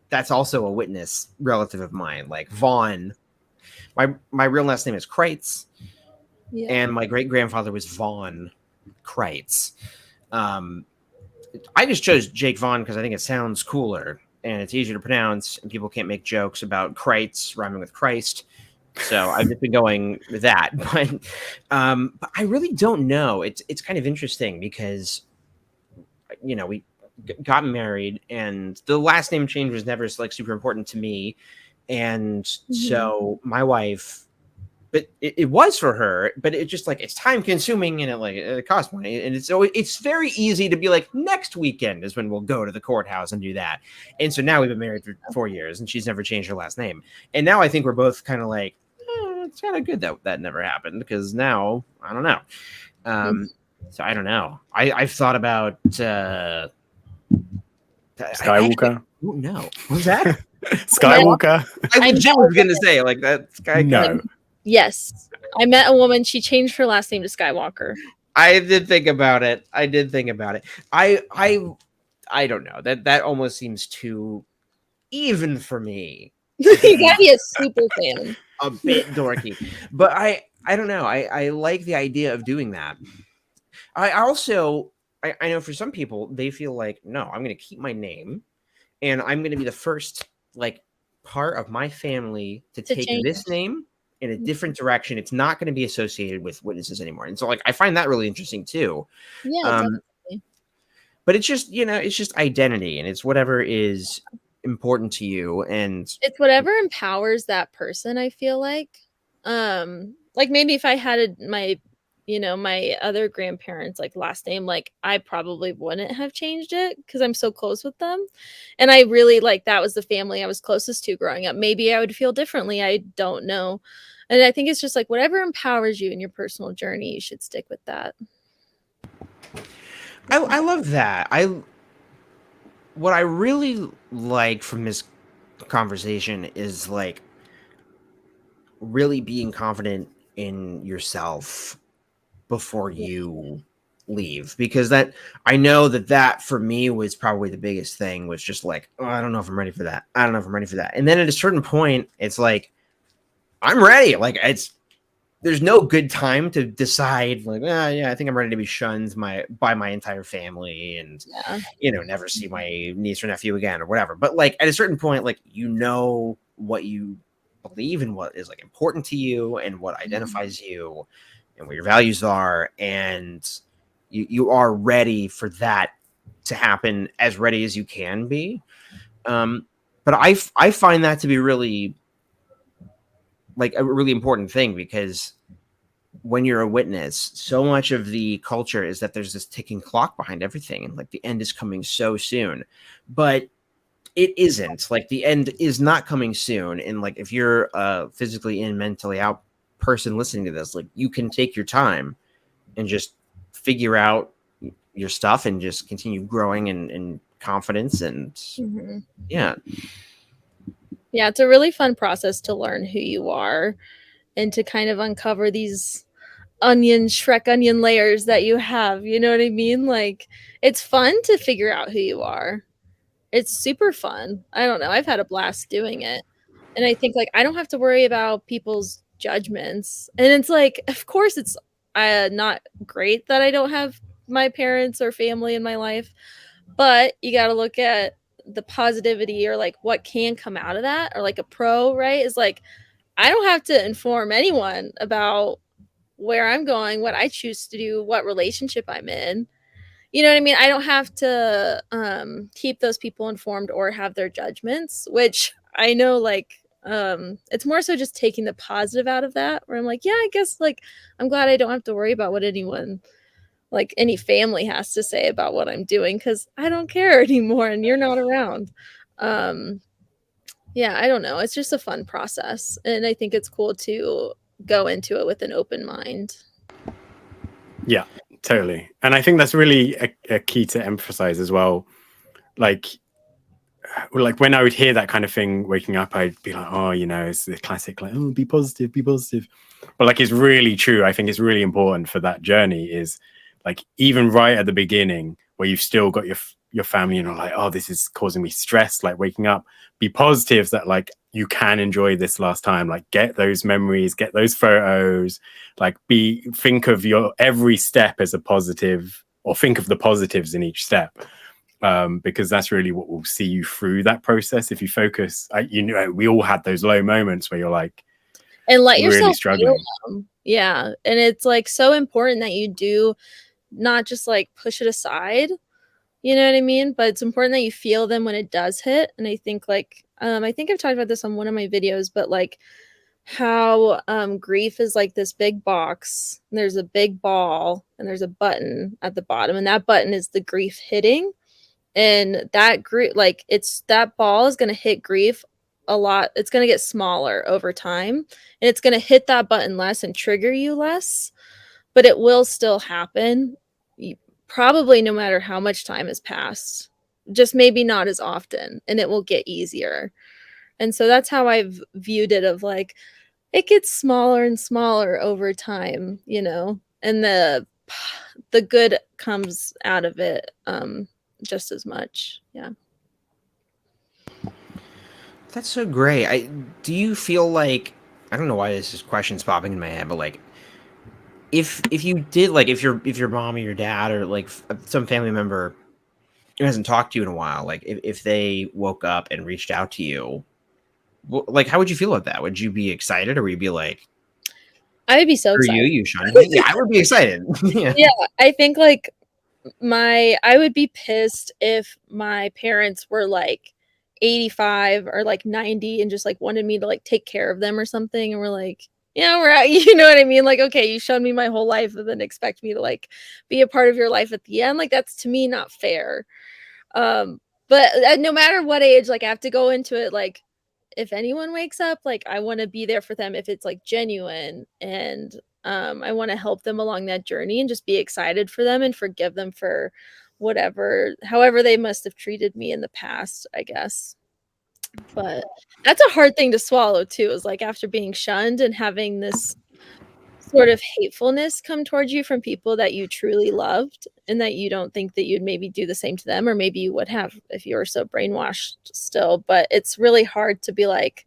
that's also a witness relative of mine, like Vaughn. My real last name is Kreitz, and my great grandfather was Vaughn Kreitz. I just chose Jake Vaughn because I think it sounds cooler and it's easier to pronounce, and people can't make jokes about Kreitz rhyming with Christ. So I've just been going with that. But I really don't know. It's kind of interesting because, you know, we got married, and the last name change was never like super important to me. And so my wife, but it was for her, but it just like, it's time consuming and it costs money. And it's very easy to be like, next weekend is when we'll go to the courthouse and do that. And so now we've been married for 4 years and she's never changed her last name. And now I think we're both kind of like, it's kind of good that never happened, because now I don't know. So I don't know. I've thought about Skywalker. No, what was that? Skywalker. I legit was going to say like that. No. Yes, I met a woman. She changed her last name to Skywalker. I did think about it. I don't know. That almost seems too even for me. You gotta be a super fan. A bit dorky, but I don't know. I like the idea of doing that. I also know for some people they feel like, no, I'm going to keep my name, and I'm going to be the first like part of my family to take this name in a different direction. It's not going to be associated with witnesses anymore. And so like I find that really interesting too. Yeah. Definitely. But it's just, you know, it's just identity, and it's whatever is important to you, and it's whatever empowers that person. I feel like maybe if I had my other grandparents like last name, like I probably wouldn't have changed it because I'm so close with them, and I really like that was the family I was closest to growing up. Maybe I would feel differently. I don't know. And I think it's just like whatever empowers you in your personal journey, you should stick with that. I love that. What I really like from this conversation is like really being confident in yourself before you leave, because that I know that for me was probably the biggest thing, was just like, oh, I don't know if I'm ready for that. And then at a certain point, it's like, I'm ready. Like there's no good time to decide like, yeah, I think I'm ready to be shunned by my entire family and, you know, never see my niece or nephew again or whatever. But like at a certain point, like, you know what you believe and what is like important to you and what identifies you and what your values are. And you are ready for that to happen, as ready as you can be. But I find that to be really like a really important thing, because when you're a witness, so much of the culture is that there's this ticking clock behind everything, and like the end is coming so soon, but it isn't. Like the end is not coming soon. And like if you're a physically in, mentally out person listening to this, like, you can take your time and just figure out your stuff and just continue growing in confidence. And yeah, it's a really fun process to learn who you are and to kind of uncover these Shrek onion layers that you have. You know what I mean? Like, it's fun to figure out who you are. It's super fun. I don't know. I've had a blast doing it. And I think, like, I don't have to worry about people's judgments. And it's like, of course, it's not great that I don't have my parents or family in my life, but you got to look at the positivity, or like what can come out of that, or like a pro, right? Is like, I don't have to inform anyone about where I'm going, what I choose to do, what relationship I'm in. You know what I mean? I don't have to keep those people informed or have their judgments, which I know, like, it's more so just taking the positive out of that, where I'm like, yeah, I guess, like, I'm glad I don't have to worry about what anyone, like, any family has to say about what I'm doing, because I don't care anymore and you're not around. Yeah, I don't know. It's just a fun process. And I think it's cool to go into it with an open mind. Yeah, totally. And I think that's really a key to emphasize as well. Like when I would hear that kind of thing waking up, I'd be like, oh, you know, it's the classic, like, oh, be positive, be positive. But like, it's really true. I think it's really important for that journey is like, even right at the beginning where you've still got your family and you're like, oh, this is causing me stress, like waking up, be positive that like you can enjoy this last time, like get those memories, get those photos, like think of your every step as a positive, or think of the positives in each step. Because that's really what will see you through that process. If you focus, you know, we all had those low moments where you're like, and let really yourself struggling. feel them. Yeah. And it's like so important that you do not just like push it aside, you know what I mean? But it's important that you feel them when it does hit. And I think like, I think I've talked about this on one of my videos, but like how grief is like this big box, and there's a big ball and there's a button at the bottom, and that button is the grief hitting. And that grief, like, it's that ball is going to hit grief a lot. It's going to get smaller over time, and it's going to hit that button less and trigger you less, but it will still happen, probably no matter how much time has passed, just maybe not as often, and it will get easier. And so that's how I've viewed it, of like, it gets smaller and smaller over time, you know, and the good comes out of it just as much. Yeah. That's so great. Do you feel like, I don't know why this question's popping in my head, but like, if you did, like, if your mom or your dad or like some family member who hasn't talked to you in a while, like if they woke up and reached out to you, like, how would you feel about that? Would you be excited, or would you be like, I would be so excited. You Sean? Yeah, I would be excited. Yeah, I think like I would be pissed if my parents were like 85 or like 90 and just like wanted me to like take care of them or something, and we're like, yeah, we're out. You know what I mean? Like, okay, you showed me my whole life and then expect me to like be a part of your life at the end. Like, that's to me not fair. But no matter what age, like, I have to go into it like, if anyone wakes up, like, I want to be there for them if it's like genuine, and I want to help them along that journey and just be excited for them and forgive them for however they must have treated me in the past, I guess. But that's a hard thing to swallow too, is like, after being shunned and having this sort of hatefulness come towards you from people that you truly loved, and that you don't think that you'd maybe do the same to them, or maybe you would have if you were so brainwashed still. But it's really hard to be like,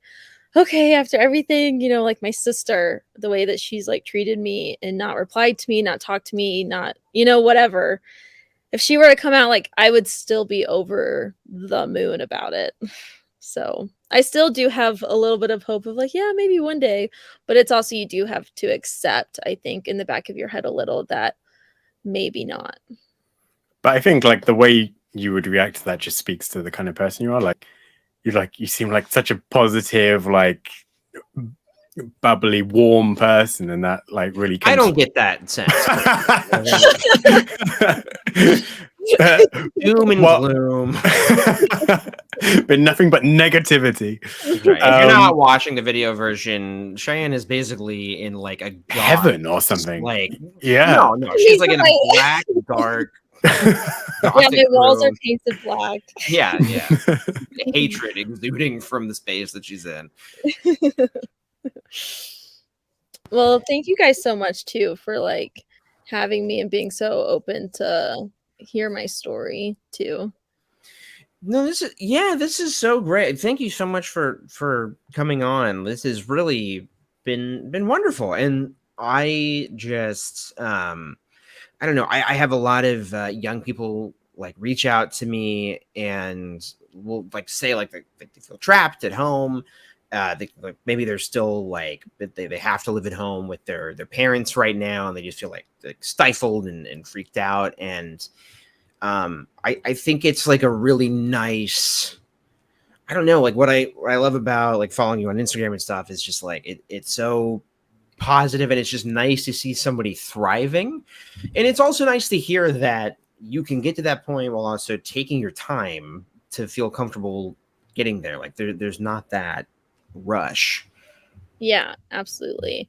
okay, after everything, you know, like my sister, the way that she's like treated me and not replied to me, not talked to me, not, you know, whatever. If she were to come out, like, I would still be over the moon about it. So I still do have a little bit of hope of like, yeah, maybe one day, but it's also, you do have to accept, I think, in the back of your head a little, that maybe not. But I think like the way you would react to that just speaks to the kind of person you are. Like, you seem like such a positive, like bubbly, warm person, and that like really I don't get that sense. Doom and gloom. Been nothing but negativity. Right. If you're not watching the video version, Cheyenne is basically in like a heaven or something. Like, yeah, no, she's like in a black, dark. Yeah, my walls are painted black. Yeah. Hatred exuding from the space that she's in. Well, thank you guys so much too for like having me and being so open to hear my story too. No, this is so great. Thank you so much for coming on. This has really been wonderful. And I just I don't know. I have a lot of young people like reach out to me and will like say like they feel trapped at home. Like maybe they're still like they have to live at home with their parents right now, and they just feel like stifled and freaked out. And I think it's like a really nice. I don't know, like what I love about like following you on Instagram and stuff is just like it's so positive, and it's just nice to see somebody thriving. And it's also nice to hear that you can get to that point while also taking your time to feel comfortable getting there. Like there's not that rush. Yeah, absolutely.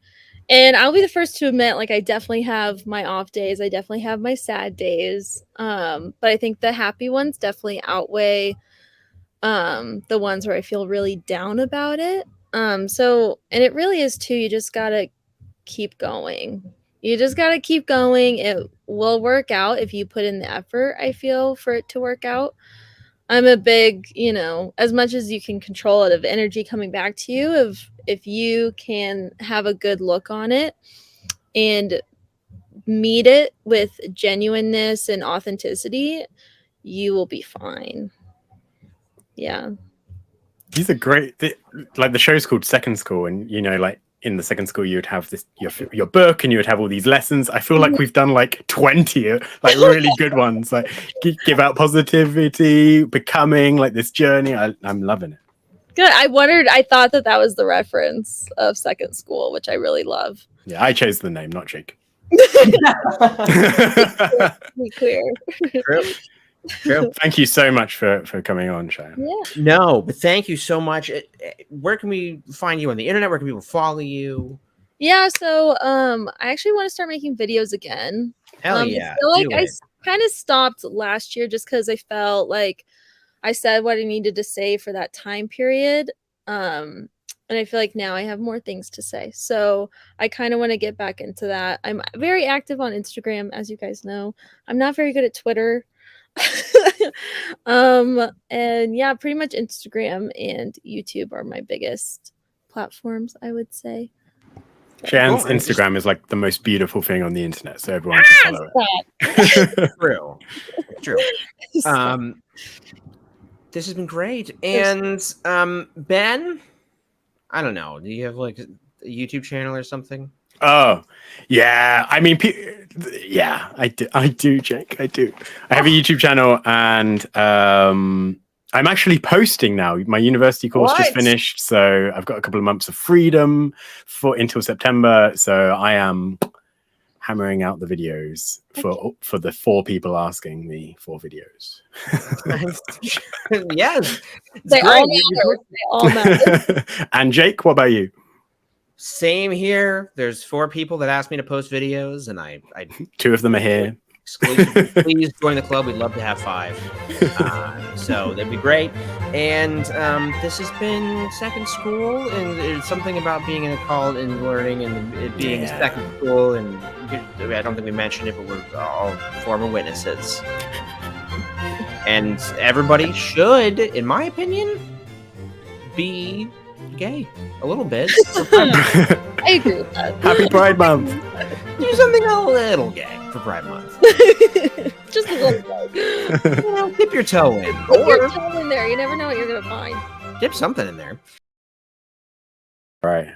And I'll be the first to admit, like, I definitely have my off days. I definitely have my sad days. But I think the happy ones definitely outweigh the ones where I feel really down about it. So, and it really is too, you just gotta keep going. You just gotta keep going. It will work out if you put in the effort, I feel, for it to work out. I'm a big, as much as you can control it, of energy coming back to you, if you can have a good look on it and meet it with genuineness and authenticity, you will be fine. Yeah. These are great. Like the show's called Second School, and like in the second school you would have this your book, and you would have all these lessons. I feel like we've done like 20 like really good ones, like give out positivity, becoming, like this journey. I'm loving it. Good. I thought that was the reference of Second School, which I really love. Yeah, I chose the name, not Jake. Be clear. True. Thank you so much for coming on, Cheyenne. Yeah. No, but thank you so much. Where can we find you on the internet? Where can people follow you? Yeah, so I actually want to start making videos again. Hell yeah. I feel like I kind of stopped last year just because I felt like I said what I needed to say for that time period. And I feel like now I have more things to say. So I kind of want to get back into that. I'm very active on Instagram, as you guys know. I'm not very good at Twitter. And yeah, pretty much Instagram and YouTube are my biggest platforms, I would say. Cheyenne's Instagram is like the most beautiful thing on the internet, so everyone should follow it. True. This has been great. And Ben, I don't know, do you have like a YouTube channel or something? Oh, yeah. I mean, yeah, I do, Jake. I do. I have a YouTube channel, and I'm actually posting now. My university course just finished, so I've got a couple of months of freedom until September. So I am hammering out the videos for the 4 people asking me for videos. Yes, they all matter. And Jake, what about you? Same here. There's 4 people that asked me to post videos, and I 2 of them are here. Exclusively. Please join the club. We'd love to have 5. So that'd be great. And this has been Second School, and it's something about being in a college and learning, and it being second school. And I don't think we mentioned it, but we're all former witnesses. And everybody should, in my opinion, be gay a little bit. I agree with that. Happy Pride Month. Do something a little gay for Pride Month. Just a little bit. Dip your toe in. Dip your toe in there. You never know what you're gonna find. Dip something in there. All right.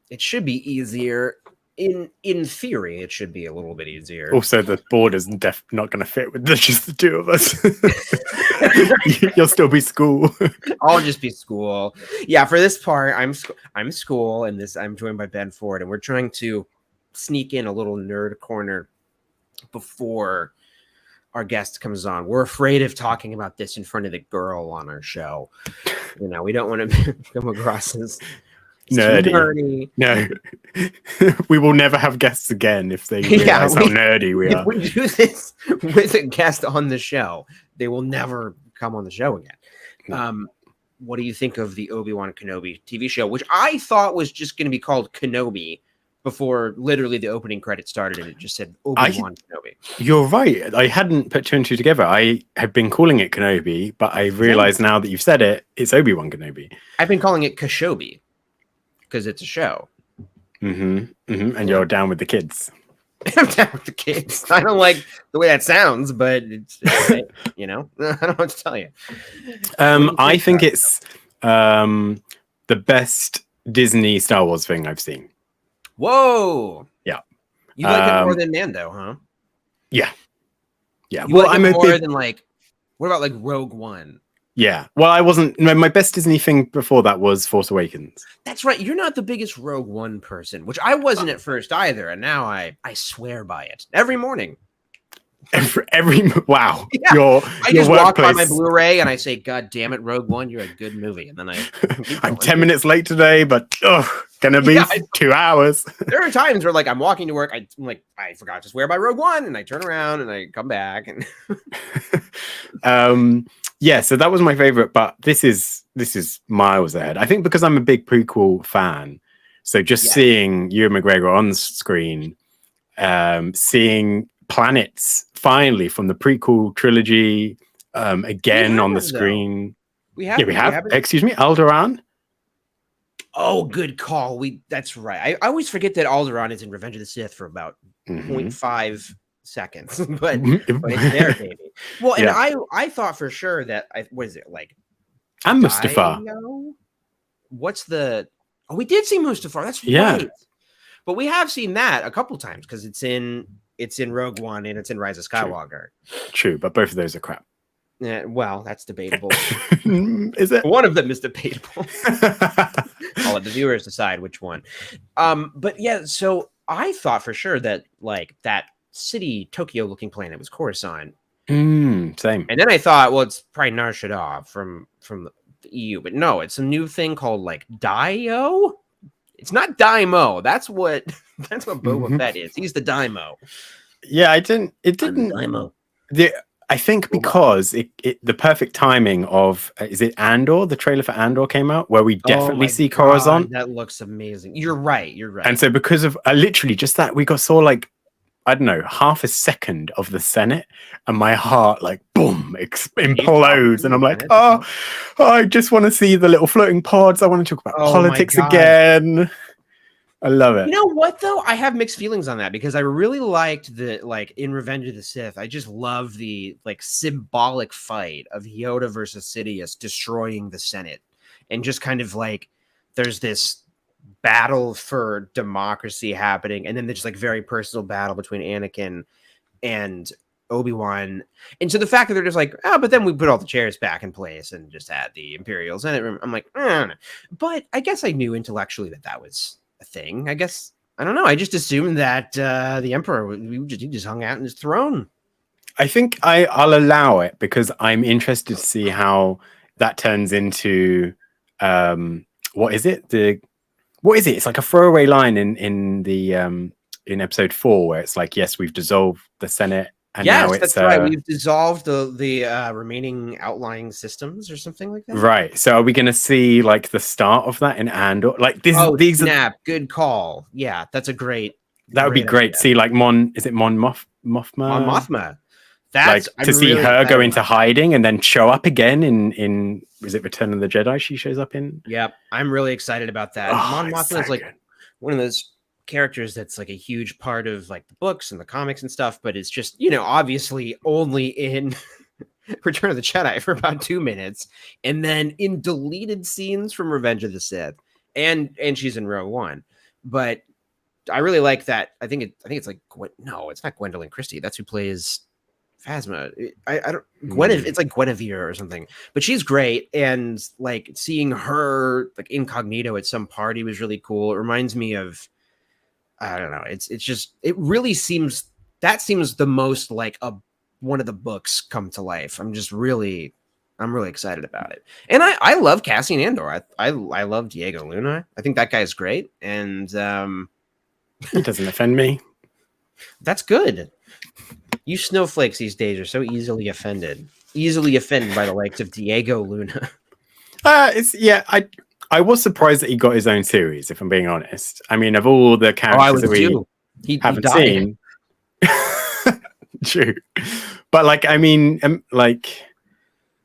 It should be easier. In theory, it should be a little bit easier. Also, the border's not going to fit with just the 2 of us. You'll still be school. I'll just be school. Yeah, for this part, I'm school, and I'm joined by Ben Ford, and we're trying to sneak in a little nerd corner before our guest comes on. We're afraid of talking about this in front of the girl on our show. You know, we don't want to come across as nerdy. No, we will never have guests again if they realize how nerdy we are. If we do this with a guest on the show, they will never come on the show again. What do you think of the Obi-Wan Kenobi TV show, which I thought was just going to be called Kenobi before literally the opening credits started and it just said Obi-Wan Kenobi? You're right. I hadn't put two and two together. I had been calling it Kenobi, but I realized now that you've said it, it's Obi-Wan Kenobi. I've been calling it Kashobi because it's a show. And you're down with the kids. I'm down with the kids. I don't like the way that sounds, but it's you know, I don't know what to tell you. I think it's the best Disney Star Wars thing I've seen. Whoa. Yeah. You like it more than Mando, huh? Yeah. Yeah. You like it more than like, what about like Rogue One? Yeah. Well, I wasn't. No, my best Disney thing before that was Force Awakens. That's right. You're not the biggest Rogue One person, which I wasn't at first either, and now I swear by it every morning. Every wow. Yeah. I just walk by my Blu-ray and I say, "God damn it, Rogue One, you're a good movie." And then I'm 10 minutes late today, but gonna be 2 hours. There are times where like I'm walking to work, I'm like, I forgot to swear by Rogue One, and I turn around and I come back and yeah, so that was my favorite, but this is miles ahead. I think because I'm a big prequel fan. So just seeing Ewan McGregor on screen, seeing planets finally from the prequel trilogy again on the screen. We have. Excuse me, Alderaan. Oh, good call. That's right. I always forget that Alderaan is in Revenge of the Sith for about 0.5 seconds, but it's there, baby. Well, and I thought for sure that what is it like? And Mustafar. What's the? Oh, we did see Mustafar. That's right. But we have seen that a couple times because it's in Rogue One and it's in Rise of Skywalker. True, but both of those are crap. Yeah, well, that's debatable. Is it? One of them is debatable. I'll let the viewers decide which one. But yeah, so I thought for sure that like that city Tokyo looking planet was Coruscant. Same. And then I thought, well, it's probably Nar Shaddaa from the EU, but no, it's a new thing called like Dio. It's not Daimo. That's what Boba Fett is. He's the Daimo. Yeah, it didn't Daimo. I think because the perfect timing of is it Andor? The trailer for Andor came out where we definitely see Coruscant. That looks amazing. You're right. And so because of literally just that, we saw like, I don't know, half a second of the Senate, and my heart like boom implodes, and I'm like, oh, I just want to see the little floating pods. I want to talk about politics again. I love it. You know what though? I have mixed feelings on that because I really liked the like in Revenge of the Sith. I just love the like symbolic fight of Yoda versus Sidious destroying the Senate, and just kind of like there's this battle for democracy happening, and then there's like very personal battle between Anakin and Obi-Wan, and so the fact that they're just like, but then we put all the chairs back in place and just add the Imperials in it. I'm like, but I guess I knew intellectually that was a thing. I guess I don't know. I just assumed that the Emperor he just hung out in his throne. I think I'll allow it because I'm interested to see how that turns into what is it? It's like a throwaway line in the in episode 4 where it's like, yes, we've dissolved the Senate. And now it's, that's right. We've dissolved the remaining outlying systems or something like that. Right. So are we going to see like the start of that in Andor? Like these snap. Good call. Yeah, that's a great. That would be great. See, like is it Mon Mothma? Mon Mothma. That's like to see her go into hiding and then show up again in is it Return of the Jedi? She shows up in. Yep, I'm really excited about that. Mon Mothma is like one of those characters that's like a huge part of like the books and the comics and stuff, but it's just, you know, obviously only in Return of the Jedi for about 2 minutes, and then in deleted scenes from Revenge of the Sith, and she's in Rogue One. But I really like that. I think it's like no, it's not Gwendolyn Christie. That's who plays Phasma. I don't it's like Guinevere or something, but she's great, and like seeing her like incognito at some party was really cool. It reminds me of, I don't know, it's just, it really seems the most like a one of the books come to life. I'm really excited about it. And I love Cassian Andor. I love Diego Luna. I think that guy is great. And He doesn't offend me. that's good. You snowflakes these days are so easily offended by the likes of Diego Luna. I was surprised that he got his own series, if I'm being honest. I mean, of all the characters that we haven't seen. True. But like, I mean, like,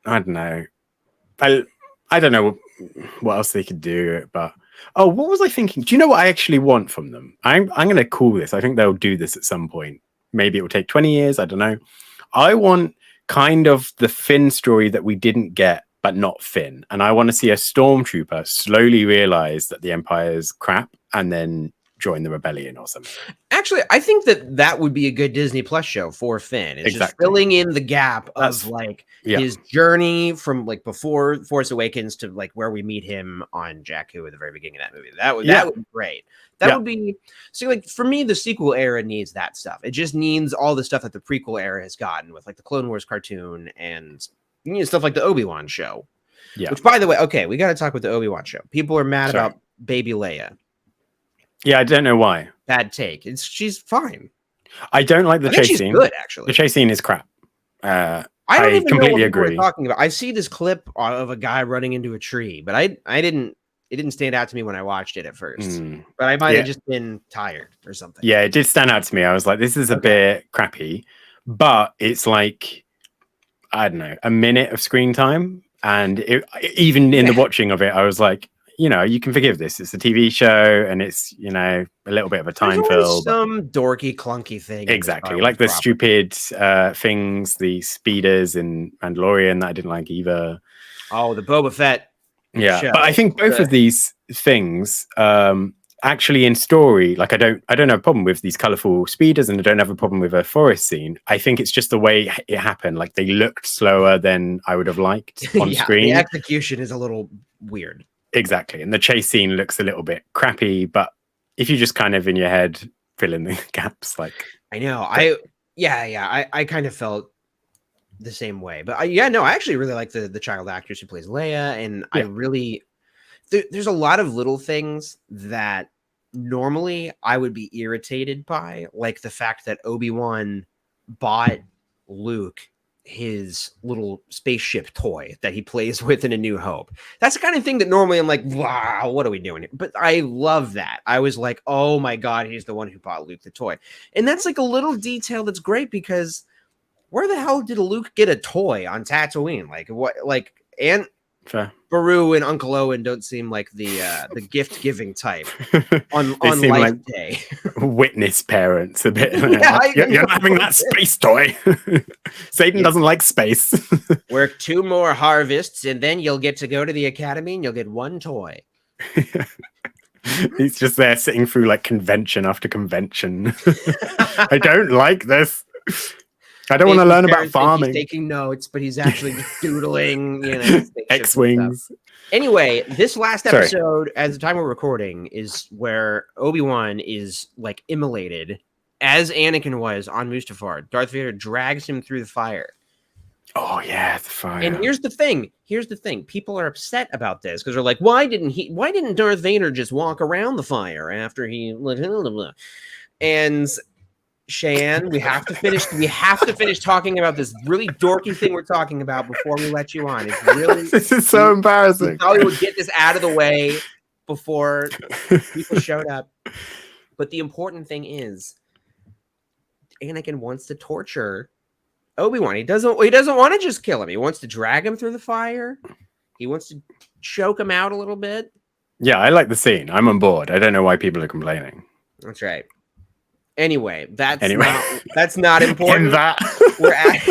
I don't know. I don't know what else they could do, but what was I thinking? Do you know what I actually want from them? I'm going to call this. I think they'll do this at some point. Maybe it will take 20 years. I don't know. I want kind of the Finn story that we didn't get, but not Finn. And I want to see a stormtrooper slowly realize that the Empire's crap and then join the rebellion or something. Actually, I think that would be a good Disney Plus show for Finn. It's just filling in the gap of his journey from like before Force Awakens to like where we meet him on Jakku at the very beginning of that movie. That would be great. That would be like for me, the sequel era needs that stuff. It just needs all the stuff that the prequel era has gotten with like the Clone Wars cartoon and stuff like the Obi-Wan show. Yeah. Which, by the way, okay, we got to talk about the Obi-Wan show. People are mad about Baby Leia. Yeah, I don't know why. Bad take. She's fine. I don't like the chase scene. Good, actually. The chase scene is crap. I completely agree. Talking about. I see this clip of a guy running into a tree, but I didn't. It didn't stand out to me when I watched it at first. But I might have just been tired or something. Yeah, it did stand out to me. I was like, this is a bit crappy, but it's like, I don't know, a minute of screen time, and even in the watching of it, I was like, you can forgive this. It's a TV show, and it's a little bit of a time fill. Some dorky, clunky thing. Exactly, like the stupid things, the speeders in Mandalorian that I didn't like either. Oh, the Boba Fett. Yeah, show. But I think both of these things, actually, in story, like I don't have a problem with these colorful speeders, and I don't have a problem with a forest scene. I think it's just the way it happened. Like they looked slower than I would have liked on screen. The execution is a little weird. Exactly, and the chase scene looks a little bit crappy. But if you just kind of in your head fill in the gaps, like I know, I kind of felt the same way. But I actually really like the child actress who plays Leia, and I really there's a lot of little things that normally I would be irritated by, like the fact that Obi-Wan bought Luke his little spaceship toy that he plays with in A New Hope. That's the kind of thing that normally I'm like, wow, what are we doing here? But I love that. I was like, oh my God, he's the one who bought Luke the toy. And that's like a little detail that's great, because where the hell did Luke get a toy on Tatooine? Like what? Like Aunt Beru and Uncle Owen don't seem like the gift giving type on Life Day. Witness parents a bit. You're not having that space toy. Satan doesn't like space. Work 2 more harvests, and then you'll get to go to the academy, and you'll get 1 toy. He's just there sitting through like convention after convention. I don't like this. I don't want to learn about farming. He's taking notes, but he's actually doodling, X-Wings. Anyway, this last episode, at the time we're recording, is where Obi-Wan is like immolated, as Anakin was on Mustafar. Darth Vader drags him through the fire. Oh yeah, the fire. And here's the thing. People are upset about this because they're like, why didn't Darth Vader just walk around the fire after he and Cheyenne, we have to finish talking about this really dorky thing we're talking about before we let you on. It's really this is so embarrassing. We thought we would get this out of the way before people showed up. But the important thing is Anakin wants to torture Obi-Wan. He doesn't want to just kill him. He wants to drag him through the fire. He wants to choke him out a little bit. Yeah, I like the scene. I'm on board. I don't know why people are complaining. That's right. Anyway, that's not important. That We're at